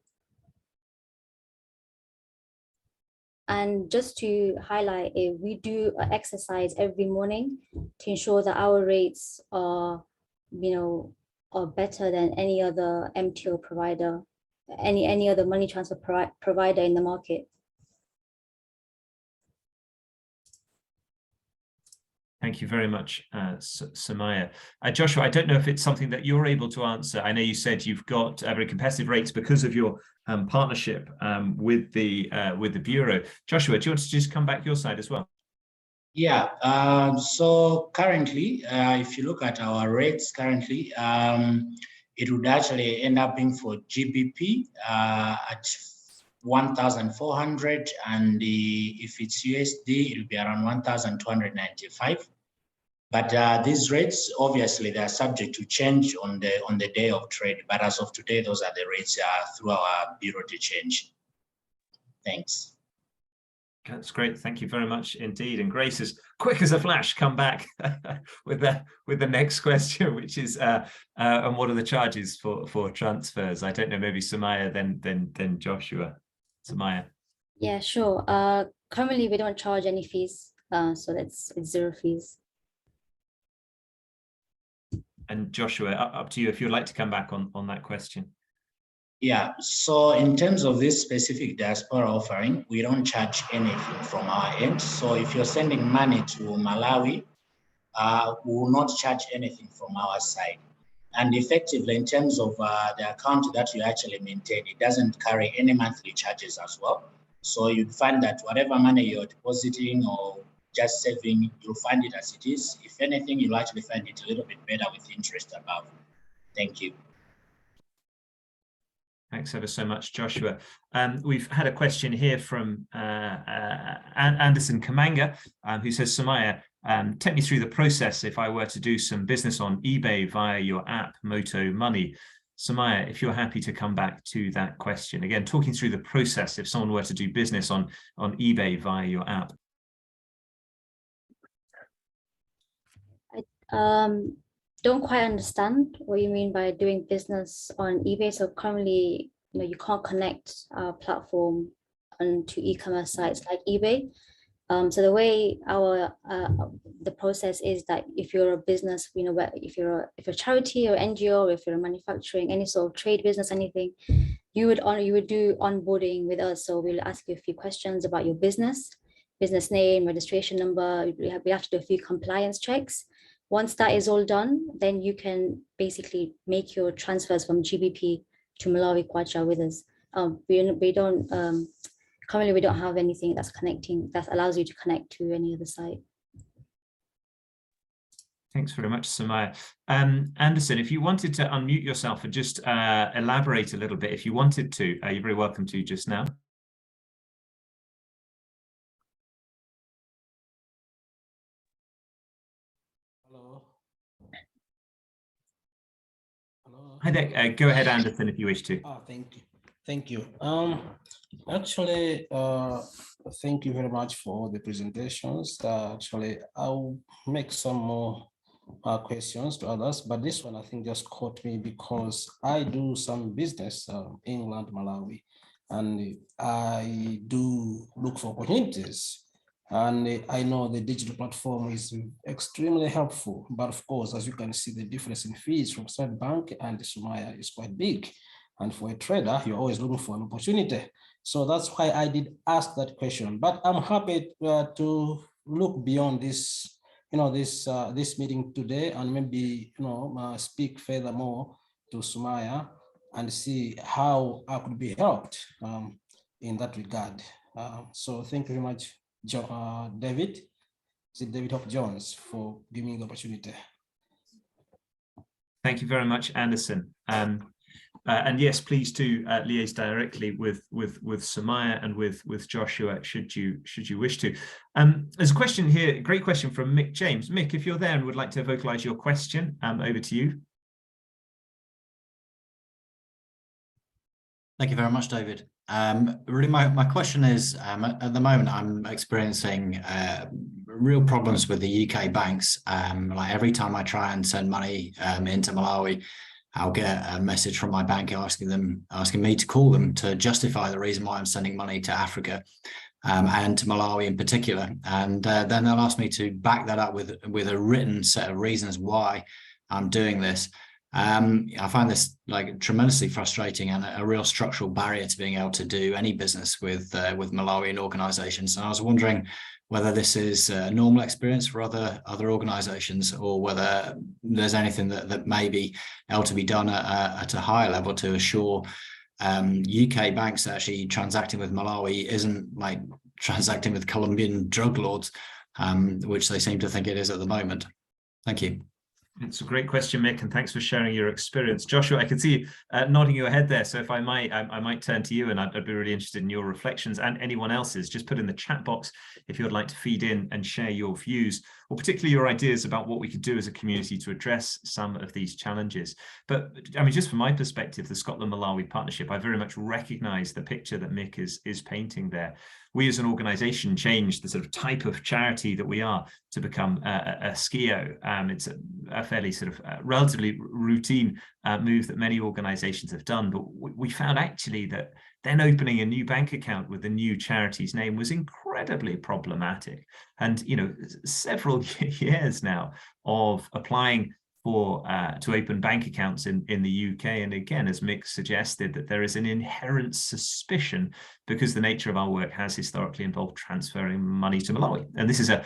And just to highlight it, we do an exercise every morning to ensure that our rates are, are better than any other MTO provider, any other money transfer provider in the market. Thank you very much, Samaya. Joshua, I don't know if it's something that you're able to answer. I know you said you've got very competitive rates because of your partnership with the Bureau. Joshua, do you want to just come back your side as well? Yeah, so currently, if you look at our rates currently, it would actually end up being for GBP at 1,400, and if it's USD, it'll be around 1,295. But these rates, obviously, they are subject to change on the day of trade. But as of today, those are the rates through our bureau to change. Thanks. That's great. Thank you very much indeed. And Grace, as quick as a flash, come back with the next question, which is, and what are the charges for transfers? I don't know, maybe Samaya, then Joshua. Samaya. Yeah, sure. Currently, we don't charge any fees, so it's 0 fees. And Joshua, up to you if you'd like to come back on that question. Yeah, so in terms of this specific diaspora offering, we don't charge anything from our end. So if you're sending money to Malawi, we will not charge anything from our side. And effectively, in terms of the account that you actually maintain, it doesn't carry any monthly charges as well. So you'd find that whatever money you're depositing or just saving, you'll find it as it is. If anything, you'll actually find it a little bit better with interest above. Thank you. Thanks ever so much, Joshua. We've had a question here from Anderson Kamanga, who says, Samaya, take me through the process if I were to do some business on eBay via your app, Moto Money. Samaya, if you're happy to come back to that question. Again, talking through the process if someone were to do business on eBay via your app. I don't quite understand what you mean by doing business on eBay. So currently, you can't connect our platform onto e-commerce sites like eBay. So the way the process is that if you're a business, if you're a charity or NGO, or if you're manufacturing any sort of trade business, anything, you would do onboarding with us. So we'll ask you a few questions about your business name, registration number. We have to do a few compliance checks. Once that is all done, then you can basically make your transfers from GBP to Malawi Kwacha with us. Currently, we don't have anything that allows you to connect to any other site. Thanks very much, Samaya. Anderson, if you wanted to unmute yourself and just elaborate a little bit, if you wanted to, you're very welcome to just now. Hello. Hello. Hi there. Go ahead, Anderson, if you wish to. Oh, thank you. Thank you. Actually, thank you very much for the presentations. Actually, I'll make some more questions to others, but this one I think just caught me because I do some business in England, Malawi, and I do look for opportunities. And I know the digital platform is extremely helpful, but of course, as you can see, the difference in fees from Standard Bank and Sumaya is quite big. And for a trader, you're always looking for an opportunity. So that's why I did ask that question, but I'm happy to look beyond this, this meeting today, and maybe, speak furthermore to Sumaya and see how I could be helped in that regard. So thank you very much, David Hope Jones, for giving me the opportunity. Thank you very much, Anderson. And yes, please do liaise directly with Sumaya and with Joshua, should you wish to. There's a question here, a great question from Mick James. Mick, if you're there and would like to vocalize your question, over to you. Thank you very much, David. Really, my question is, at the moment, I'm experiencing real problems with the UK banks. Like every time I try and send money into Malawi, I'll get a message from my bank asking me to call them to justify the reason why I'm sending money to Africa and to Malawi in particular. And then they'll ask me to back that up with a written set of reasons why I'm doing this. I find this like tremendously frustrating and a real structural barrier to being able to do any business with Malawian organizations. And I was wondering whether this is a normal experience for other organizations, or whether there's anything that may be able to be done at a higher level to assure UK banks actually transacting with Malawi isn't like transacting with Colombian drug lords, which they seem to think it is at the moment. Thank you. It's a great question, Mick, and thanks for sharing your experience. Joshua, I can see you nodding your head there, so if I might turn to you, and I'd be really interested in your reflections and anyone else's. Just put in the chat box if you'd like to feed in and share your views, or particularly your ideas about what we could do as a community to address some of these challenges. But I mean, just from my perspective, the Scotland-Malawi partnership, I very much recognise the picture that Mick is painting there. We as an organisation changed the sort of type of charity that we are to become a SKIO. It's a fairly sort of relatively routine move that many organisations have done, but we found actually that then opening a new bank account with the new charity's name was incredibly problematic. And, you know, several years now of applying to open bank accounts in the UK. And again, as Mick suggested, that there is an inherent suspicion, because the nature of our work has historically involved transferring money to Malawi. And this is a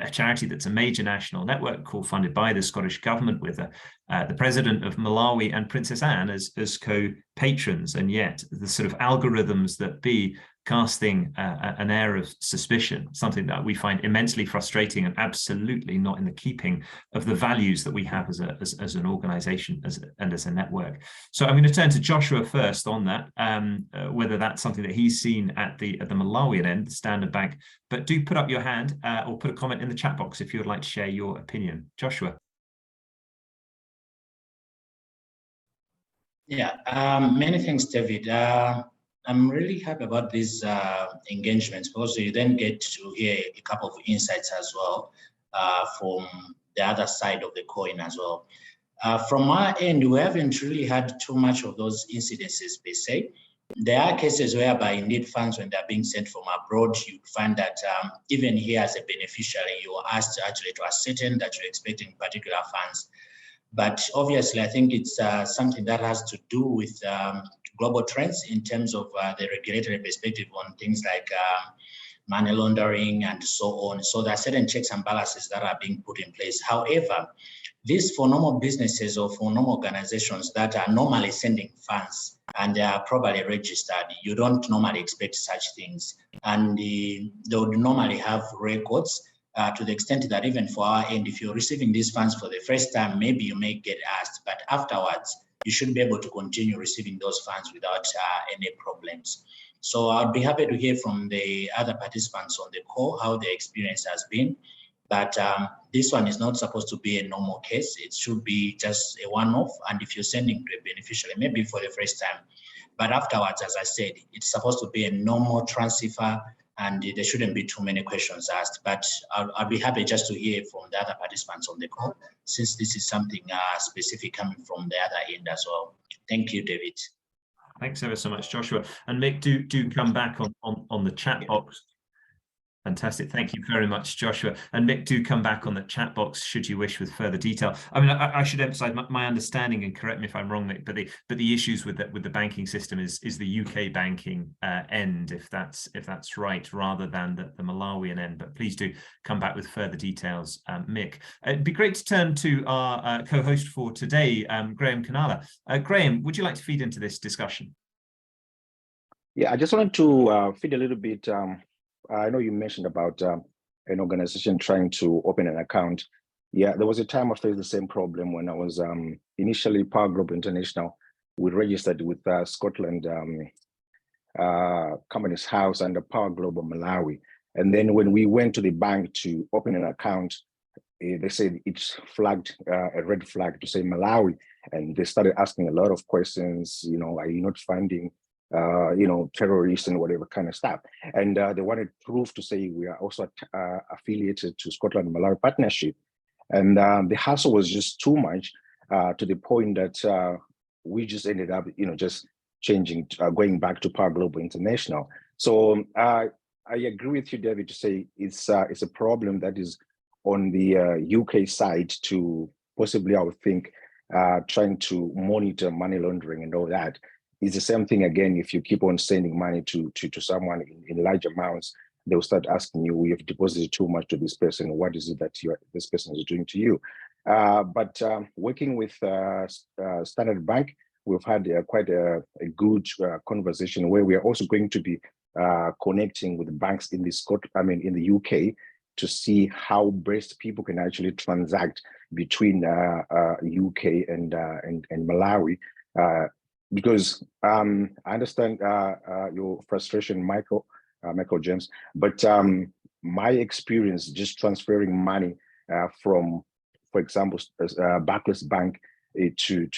charity that's a major national network funded by the Scottish government, with the president of Malawi and Princess Anne as co-patrons. And yet the sort of algorithms that be casting an air of suspicion, something that we find immensely frustrating and absolutely not in the keeping of the values that we have as an organization and as a network. So I'm going to turn to Joshua first on that, whether that's something that he's seen at the Malawian end, the Standard Bank. But do put up your hand or put a comment in the chat box if you would like to share your opinion. Joshua. Yeah, many thanks, David. I'm really happy about these engagements, because you then get to hear a couple of insights as well from the other side of the coin as well. From our end, we haven't really had too much of those incidences per se. There are cases whereby indeed funds, when they're being sent from abroad, you find that even here as a beneficiary, you're asked actually to ascertain that you're expecting particular funds. But obviously, I think it's something that has to do with global trends in terms of the regulatory perspective on things like money laundering and so on. So there are certain checks and balances that are being put in place. However, this for normal businesses or for normal organizations that are normally sending funds and they are properly registered, you don't normally expect such things. And they would normally have records to the extent that even for our end, if you're receiving these funds for the first time, maybe you may get asked, but afterwards, you should be able to continue receiving those funds without any problems. So I'd be happy to hear from the other participants on the call how their experience has been. But this one is not supposed to be a normal case. It should be just a one-off. And if you're sending to a beneficiary, maybe for the first time, but afterwards, as I said, it's supposed to be a normal transfer, and there shouldn't be too many questions asked. But I'll be happy just to hear from the other participants on the call, since this is something specific coming from the other end as well. Thank you, David. Thanks ever so much, Joshua. And Mick, do come back on the chat box. Fantastic. Thank you very much, Joshua. And Mick, do come back on the chat box should you wish with further detail. I mean, I should emphasize my understanding, and correct me if I'm wrong, Mick, but the issues with the banking system is the UK banking end, if that's right, rather than the Malawian end. But please do come back with further details, Mick. It'd be great to turn to our co-host for today, Graham Kenala. Graham, would you like to feed into this discussion? Yeah, I just wanted to feed a little bit. I know you mentioned about an organization trying to open an account. Yeah, there was a time I faced the same problem when I was initially Power Global International. We registered with Scotland Companies House under Power Global Malawi. And then when we went to the bank to open an account, they said it's flagged a red flag to say Malawi. And they started asking a lot of questions, you know, are you not funding terrorists and whatever kind of stuff. And they wanted proof to say we are also affiliated to Scotland and Malawi partnership. And the hassle was just too much to the point that we just ended up, just changing, going back to Power Global International. So I agree with you, David, to say it's a problem that is on the UK side to possibly, I would think, trying to monitor money laundering and all that. It's the same thing again. If you keep on sending money to someone in large amounts, they'll start asking you, we have deposited too much to this person. What is it that this person is doing to you? But working with Standard Bank, we've had quite a good conversation where we are also going to be connecting with banks in the UK to see how best people can actually transact between UK and Malawi. Because I understand your frustration, Michael James, but my experience just transferring money from, for example, Barclays Bank to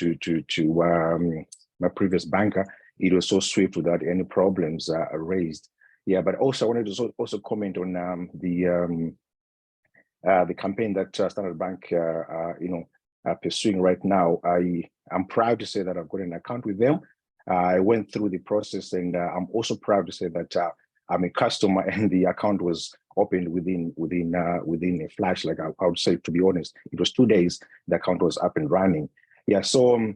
my previous banker, it was so swift without any problems raised. Yeah, but also I wanted to also comment on the campaign that Standard Bank, pursuing right now. I'm proud to say that I've got an account with them. I went through the process, and I'm also proud to say that I'm a customer, and the account was opened within a flash. Like I would say, to be honest, it was 2 days. The account was up and running. Yeah, so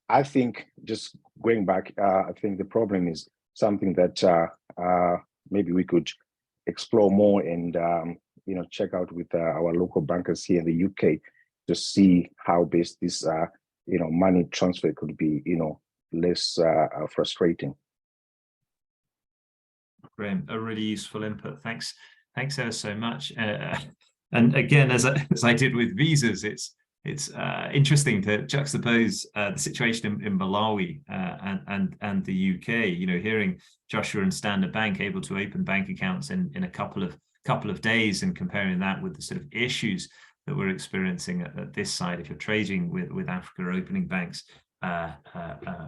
I think just going back, I think the problem is something that maybe we could explore more and check out with our local bankers here in the UK to see how best this money transfer could be less frustrating. Graham, a really useful input. Thanks ever so much. And again, as I did with visas, it's interesting to juxtapose the situation in Malawi and the UK. Hearing Joshua and Standard Bank able to open bank accounts in a couple of days, and comparing that with the sort of issues that we're experiencing at this side if you're trading with Africa, opening banks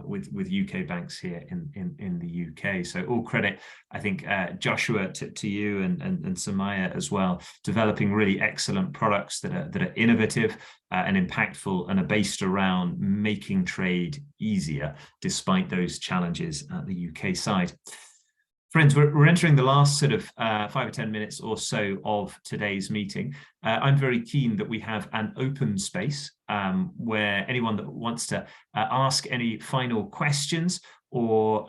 with UK banks here in the UK. So all credit, I think, Joshua, to you and Samaya as well, developing really excellent products that are innovative and impactful and are based around making trade easier despite those challenges at the UK side. Friends, we're entering the last sort of 5 or 10 minutes or so of today's meeting. I'm very keen that we have an open space where anyone that wants to ask any final questions or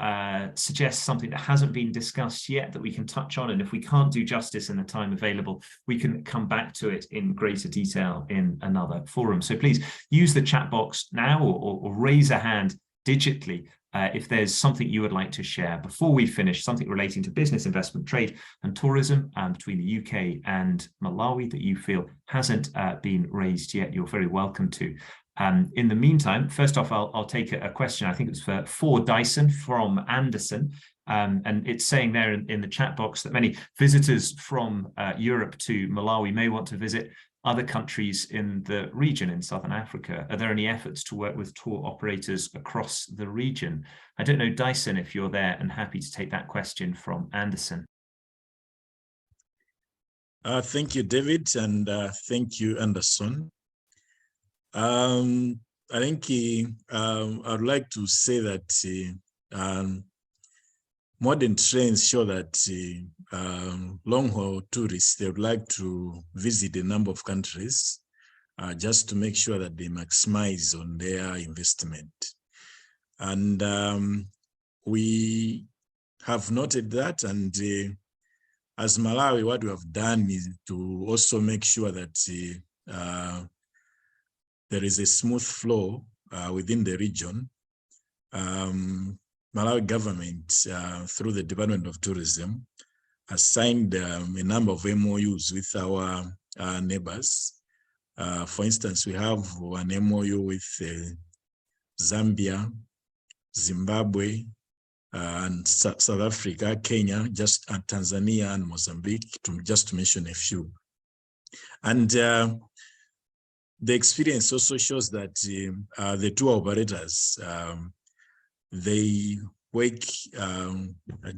suggest something that hasn't been discussed yet that we can touch on. And if we can't do justice in the time available, we can come back to it in greater detail in another forum. So please use the chat box now or raise a hand digitally if there's something you would like to share before we finish, something relating to business, investment, trade and tourism between the UK and Malawi that you feel hasn't been raised yet. You're very welcome to. In the meantime, first off, I'll take a question. I think it's for Dyson from Anderson. And it's saying there in the chat box that many visitors from Europe to Malawi may want to visit other countries in the region in Southern Africa. Are there any efforts to work with tour operators across the region? I don't know, Dyson, if you're there, and happy to take that question from Anderson. Thank you, David, and thank you, Anderson. I think I'd like to say that modern trends show that long-haul tourists, they would like to visit a number of countries just to make sure that they maximize on their investment. And we have noted that, and as Malawi, what we have done is to also make sure that there is a smooth flow within the region. Malawi government, through the Department of Tourism, has signed a number of MOUs with our neighbors. For instance, we have an MOU with Zambia, Zimbabwe, and South Africa, Kenya, Tanzania and Mozambique, just to mention a few. And the experience also shows that the tour operators, they work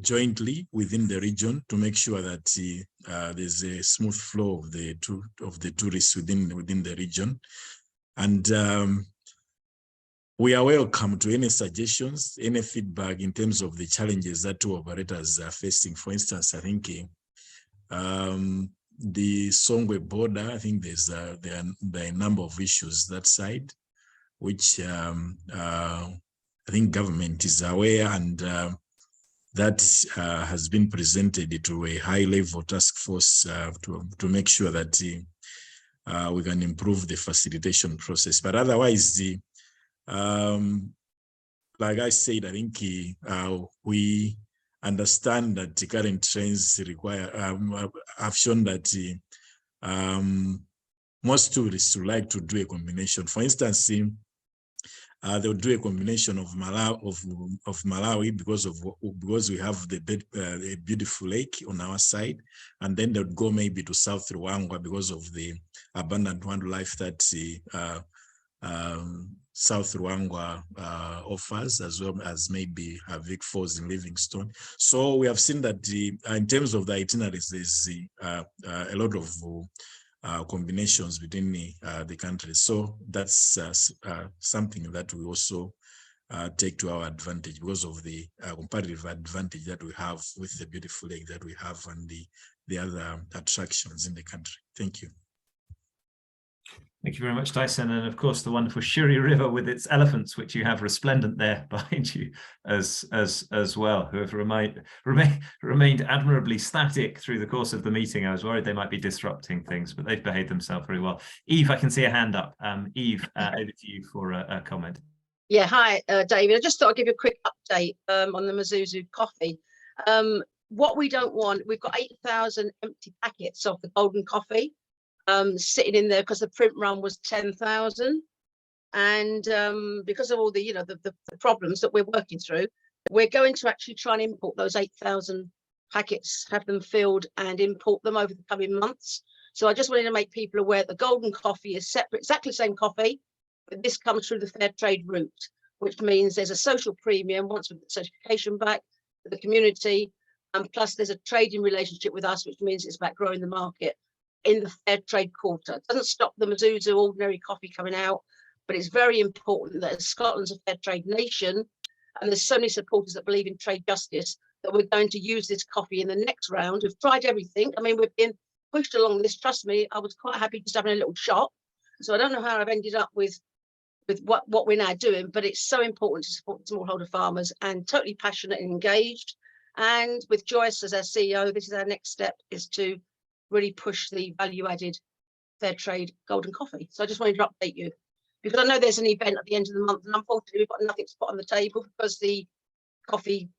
jointly within the region to make sure that there's a smooth flow of the tourists within the region. And we are welcome to any suggestions, any feedback in terms of the challenges that tour operators are facing. For instance, I think the Songwe border, I think there are a number of issues that side, which I think government is aware, and that has been presented to a high-level task force to make sure that we can improve the facilitation process. But otherwise, like I said, I think we understand that the current trends have shown that most tourists would like to do a combination. For instance, they'll do a combination of Malawi because we have a beautiful lake on our side, and then they'll go maybe to South Ruangwa because of the abundant wildlife that South Ruangwa offers, as well as maybe Vic Falls in Livingstone. So we have seen that in terms of the itineraries, there's a lot of combinations between the countries. So that's something that we also take to our advantage because of the comparative advantage that we have with the beautiful lake that we have and the other attractions in the country. Thank you. Thank you very much, Dyson. And of course, the wonderful Shuri River with its elephants, which you have resplendent there behind you as well, who have remained admirably static through the course of the meeting. I was worried they might be disrupting things, but they've behaved themselves very well. Eve, I can see a hand up. Eve, over to you for a comment. Yeah, hi, David. I just thought I'd give you a quick update on the Mzuzu coffee. What we don't want, we've got 8,000 empty packets of the golden coffee sitting in there because the print run was 10,000, and because of all the the problems that we're working through, we're going to actually try and import those 8,000 packets, have them filled and import them over the coming months. So I just wanted to make people aware that the golden coffee is separate, exactly the same coffee, but this comes through the fair trade route, which means there's a social premium once with the certification back for the community, and plus there's a trading relationship with us, which means it's about growing the market in the fair trade quarter. It doesn't stop the Mzuzu ordinary coffee coming out, but it's very important that as Scotland's a fair trade nation, and there's so many supporters that believe in trade justice, that we're going to use this coffee in the next round. We've tried everything. I mean, we've been pushed along this. Trust me, I was quite happy just having a little shop. So I don't know how I've ended up with what we're now doing, but it's so important to support smallholder farmers, and totally passionate and engaged. And with Joyce as our CEO, this is our next step, is to really push the value-added fair trade golden coffee. So I just wanted to update you, because I know there's an event at the end of the month, and unfortunately we've got nothing to put on the table because the coffee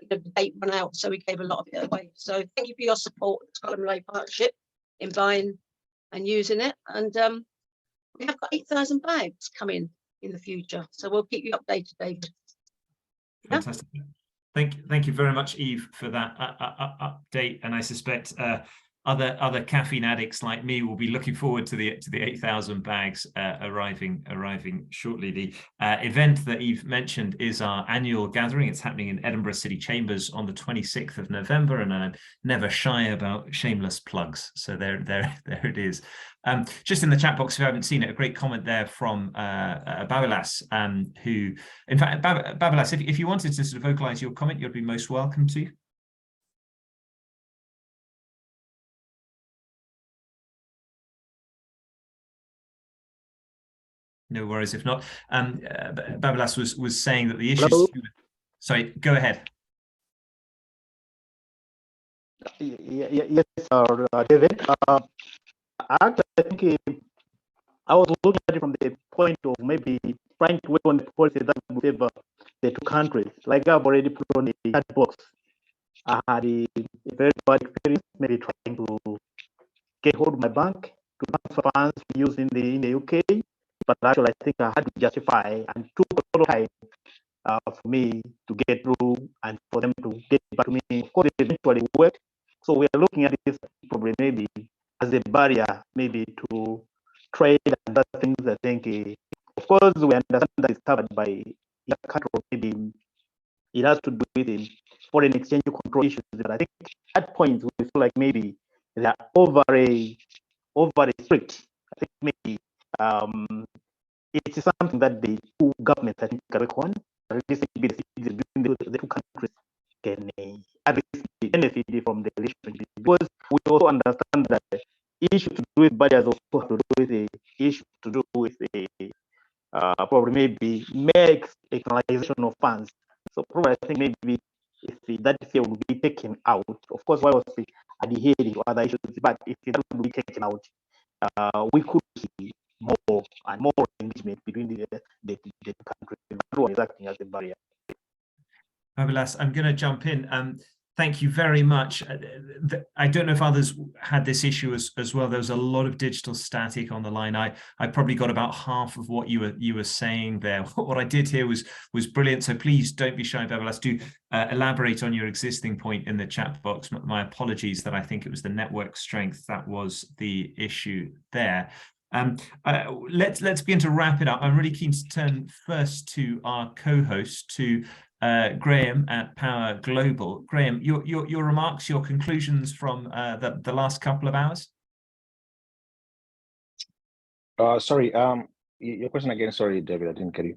the date ran out, so we gave a lot of it away. So thank you for your support, the Scotland and Malawi partnership, in buying and using it. And we have got 8,000 bags coming in the future, so we'll keep you updated, David. Fantastic. Thank you very much, Eve, for that update. And I suspect other caffeine addicts like me will be looking forward to the 8,000 bags arriving shortly. The event that Eve mentioned is our annual gathering. It's happening in Edinburgh City Chambers on the 26th of November, and I'm never shy about shameless plugs. So there it is. Just in the chat box, if you haven't seen it, a great comment there from Babilas, who, in fact, Babilas, if you wanted to sort of vocalize your comment, you'd be most welcome to. No worries if not. Babilas was saying that the issues. Hello? Sorry, go ahead. Yes, David. Actually, I think I was looking at it from the point of maybe trying to work on the policy that would favor the two countries. Like I've already put on the chat box, I had a very bad experience, maybe trying to get hold of my bank to transfer funds using in the UK. But actually, I think I had to justify and took a lot of time for me to get through and for them to get back to me. Of course, it eventually worked. So we are looking at this probably maybe as a barrier, maybe to trade and other things. I think, of course, we understand that it's covered by the country. Maybe it has to do with foreign exchange control issues. But I think at points we feel like maybe they are over strict. I think maybe it is something that the two governments, I think, can work on. Between the two countries can benefit from the relationship, because we also understand that the issue to do with barriers also have to do with the issue to do with the probably maybe makes externalization of funds. So probably I think maybe if that fear will be taken out, of course, why was adhering to other issues, but if that will be taken out, we could see more and more engagement between the countries. Everyone is acting as a barrier. Babilas, I'm going to jump in. Thank you very much. I don't know if others had this issue as well. There was a lot of digital static on the line. I probably got about half of what you were saying there. What I did hear was brilliant. So please don't be shy, Babilas. Do elaborate on your existing point in the chat box. My apologies that I think it was the network strength that was the issue there. Let's begin to wrap it up. I'm really keen to turn first to our co-host, to Graham at Power Global. Graham, your remarks, your conclusions from the last couple of hours. Sorry, your question again. Sorry, David, I didn't get you.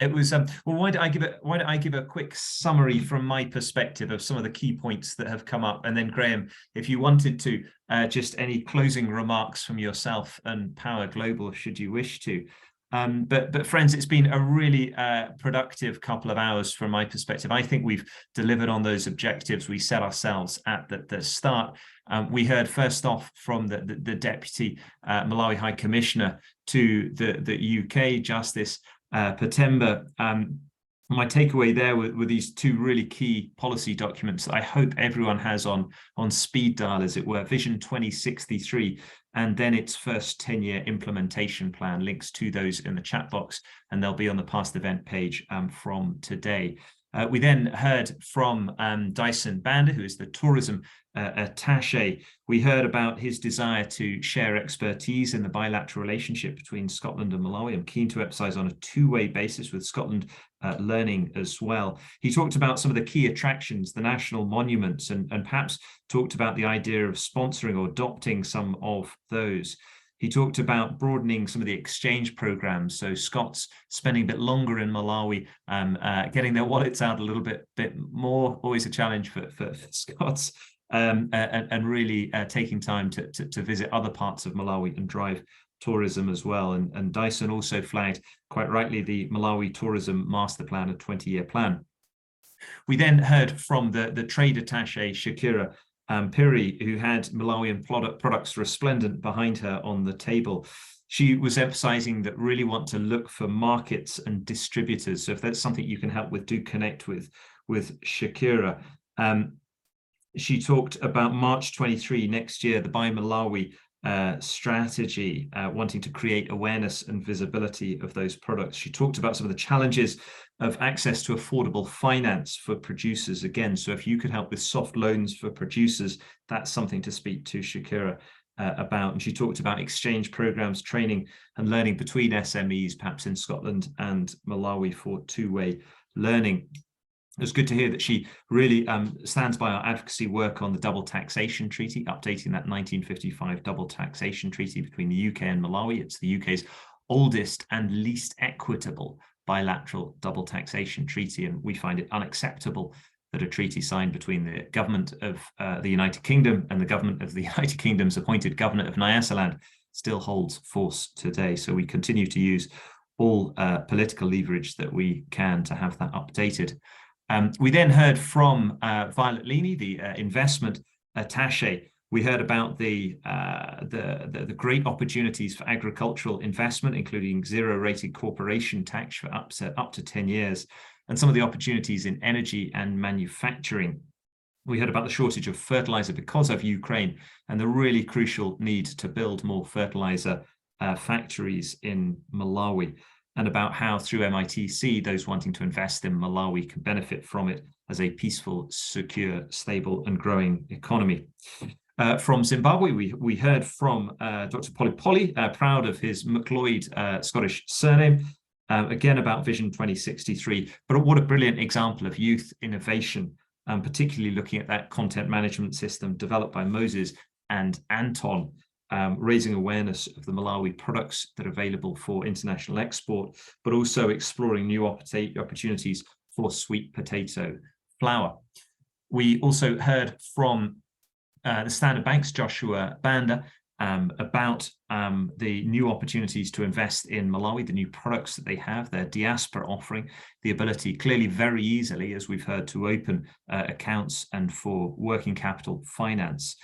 It was well, why don't I give a quick summary from my perspective of some of the key points that have come up, and then Graham, if you wanted to, just any closing remarks from yourself and Power Global, should you wish to. But friends, it's been a really productive couple of hours from my perspective. I think we've delivered on those objectives we set ourselves at the start. We heard first off from the Deputy Malawi High Commissioner to the UK Justice Patemba. My takeaway there were these two really key policy documents that I hope everyone has on speed dial, as it were, Vision 2063, and then its first 10-year implementation plan. Links to those in the chat box, and they'll be on the past event page from today. We then heard from Dyson Banda, who is the tourism attaché. We heard about his desire to share expertise in the bilateral relationship between Scotland and Malawi. I'm keen to emphasize on a two-way basis, with Scotland learning as well. He talked about some of the key attractions, the national monuments, and perhaps talked about the idea of sponsoring or adopting some of those. He talked about broadening some of the exchange programs, so Scots spending a bit longer in Malawi, getting their wallets out a little bit more, always a challenge for Scots, and really taking time to visit other parts of Malawi and drive tourism as well. And Dyson also flagged, quite rightly, the Malawi Tourism Masterplan, a 20-year plan. We then heard from the trade attaché, Shakira Piri, who had Malawian products resplendent behind her on the table. She was emphasizing that really want to look for markets and distributors. So if that's something you can help with, do connect with Shakira. She talked about March 23 next year, the Buy Malawi strategy, wanting to create awareness and visibility of those products. She talked about some of the challenges of access to affordable finance for producers again. So if you could help with soft loans for producers, that's something to speak to Shakira about. And she talked about exchange programs, training and learning between SMEs, perhaps in Scotland and Malawi, for two-way learning. It's good to hear that she really stands by our advocacy work on the double taxation treaty, updating that 1955 double taxation treaty between the UK and Malawi. It's the UK's oldest and least equitable bilateral double taxation treaty, and we find it unacceptable that a treaty signed between the government of the United Kingdom and the government of the United Kingdom's appointed governor of Nyasaland still holds force today. So we continue to use all political leverage that we can to have that updated. We then heard from Violet Leaney, the investment attaché. We heard about the great opportunities for agricultural investment, including zero-rated corporation tax for up to 10 years, and some of the opportunities in energy and manufacturing. We heard about the shortage of fertilizer because of Ukraine and the really crucial need to build more fertilizer factories in Malawi, and about how through MITC, those wanting to invest in Malawi can benefit from it as a peaceful, secure, stable and growing economy. From Zimbabwe, we heard from Dr. Polly, proud of his McLeod Scottish surname, again about Vision 2063, but what a brilliant example of youth innovation, particularly looking at that content management system developed by Moses and Anton, raising awareness of the Malawi products that are available for international export, but also exploring new opportunities for sweet potato flour. We also heard from the Standard Bank's Joshua Banda about the new opportunities to invest in Malawi, the new products that they have, their diaspora offering, the ability clearly very easily, as we've heard, to open accounts and for working capital finance.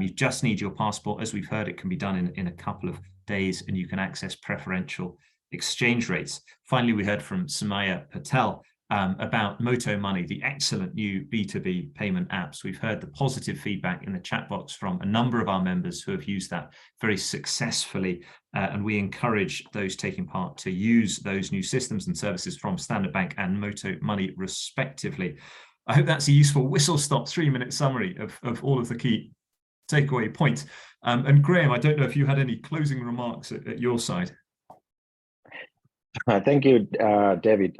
You just need your passport. As we've heard, it can be done in a couple of days and you can access preferential exchange rates. Finally, we heard from Samaya Patel about Moto Money, the excellent new B2B payment apps. We've heard the positive feedback in the chat box from a number of our members who have used that very successfully, and we encourage those taking part to use those new systems and services from Standard Bank and Moto Money respectively. I hope that's a useful whistle-stop 3-minute summary of all of the key takeaway points. And Graham, I don't know if you had any closing remarks at your side. Thank you, David.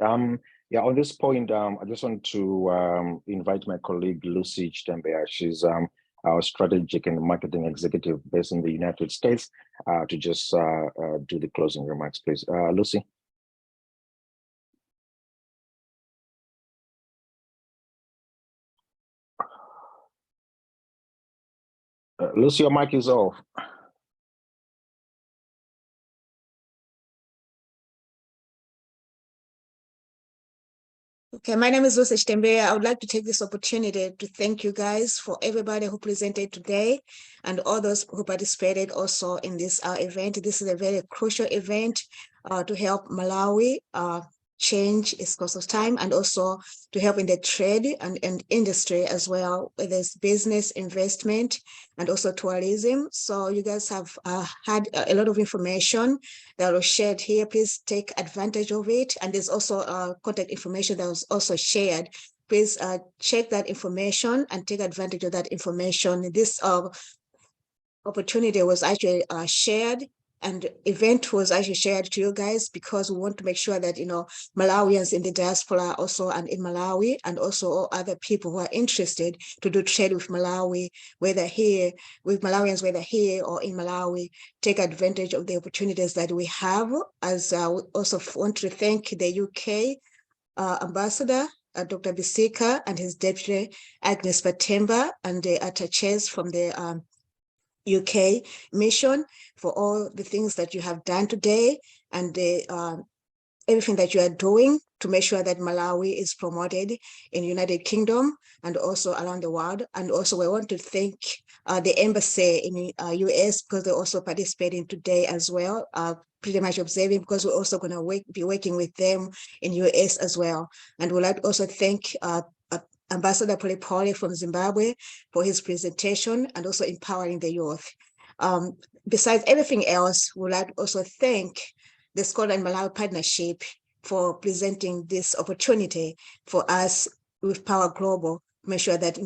Yeah, on this point, I just want to invite my colleague Lucy Chitembea. She's our strategic and marketing executive based in the United States, to just do the closing remarks, please. Lucy. Lucy, your mic is off. Okay, my name is Lucy Chitembea. I would like to take this opportunity to thank you guys for everybody who presented today and all those who participated also in this event. This is a very crucial event to help Malawi change its course of time and also to help in the trade and industry as well, whether it's business, investment, and also tourism. So you guys have had a lot of information that was shared here. Please take advantage of it. And there's also contact information that was also shared. Please check that information and take advantage of that information. This opportunity was actually shared, and event was actually shared to you guys because we want to make sure that, you know, Malawians in the diaspora also and in Malawi, and also all other people who are interested to do trade with Malawi, whether here, with Malawians, whether here or in Malawi, take advantage of the opportunities that we have. As we also want to thank the UK ambassador, Dr. Bisika, and his deputy, Agnes Patemba, and the Attaché from the UK mission for all the things that you have done today and everything that you are doing to make sure that Malawi is promoted in the United Kingdom and also around the world. And also we want to thank the embassy in the US because they're also participating today as well, pretty much observing, because we're also going to be working with them in US as well. And we'd like to also thank Ambassador Polly from Zimbabwe for his presentation and also empowering the youth. Besides everything else, we'd like to also thank the Scotland and Malawi partnership for presenting this opportunity for us with Power Global, make sure that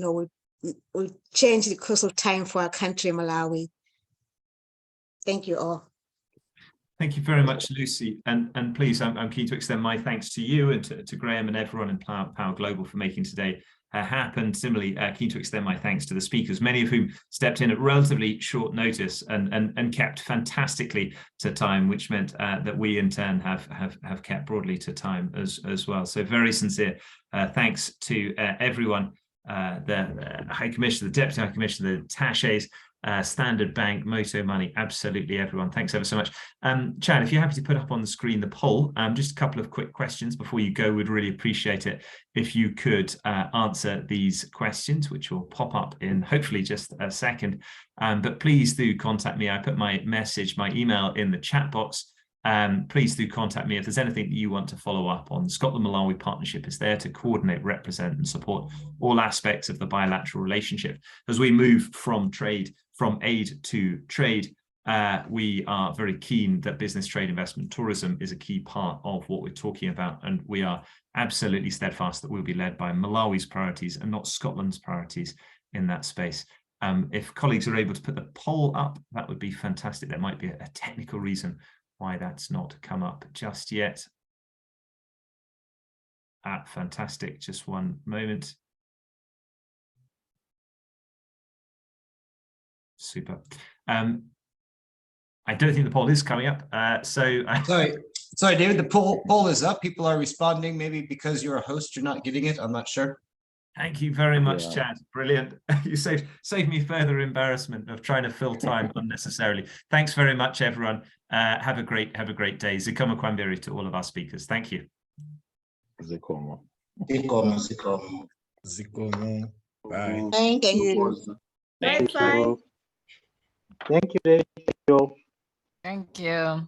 we'll change the course of time for our country, Malawi. Thank you all. Thank you very much, Lucy. And please, I'm keen to extend my thanks to you and to Graham and everyone in Power Global for making today happen. Similarly, keen to extend my thanks to the speakers, many of whom stepped in at relatively short notice and kept fantastically to time, which meant that we in turn have kept broadly to time as well. So very sincere thanks to everyone, the High Commissioner, the Deputy High Commissioner, the Attachés, Standard Bank, Moto Money, absolutely everyone. Thanks ever so much. Chad, if you're happy to put up on the screen the poll, just a couple of quick questions before you go. We'd really appreciate it if you could answer these questions, which will pop up in hopefully just a second. But please do contact me. I put my email in the chat box. Please do contact me if there's anything that you want to follow up on. The Scotland-Malawi partnership is there to coordinate, represent and support all aspects of the bilateral relationship. As we move from aid to trade, we are very keen that business, trade, investment, tourism is a key part of what we're talking about. And we are absolutely steadfast that we'll be led by Malawi's priorities and not Scotland's priorities in that space. If colleagues are able to put the poll up, that would be fantastic. There might be a technical reason why that's not come up just yet. Fantastic. Just one moment. Super. I don't think the poll is coming up. Sorry, David, the poll is up. People are responding. Maybe because you're a host, you're not getting it. I'm not sure. Thank you very much, Chad. Brilliant. You saved me further embarrassment of trying to fill time unnecessarily. Thanks very much, everyone. Have a great day. Zikomo Kwambiri to all of our speakers. Thank you. Zikomo. Zikomo. Bye. Thank you. Bye. Thank you, David. Thank you.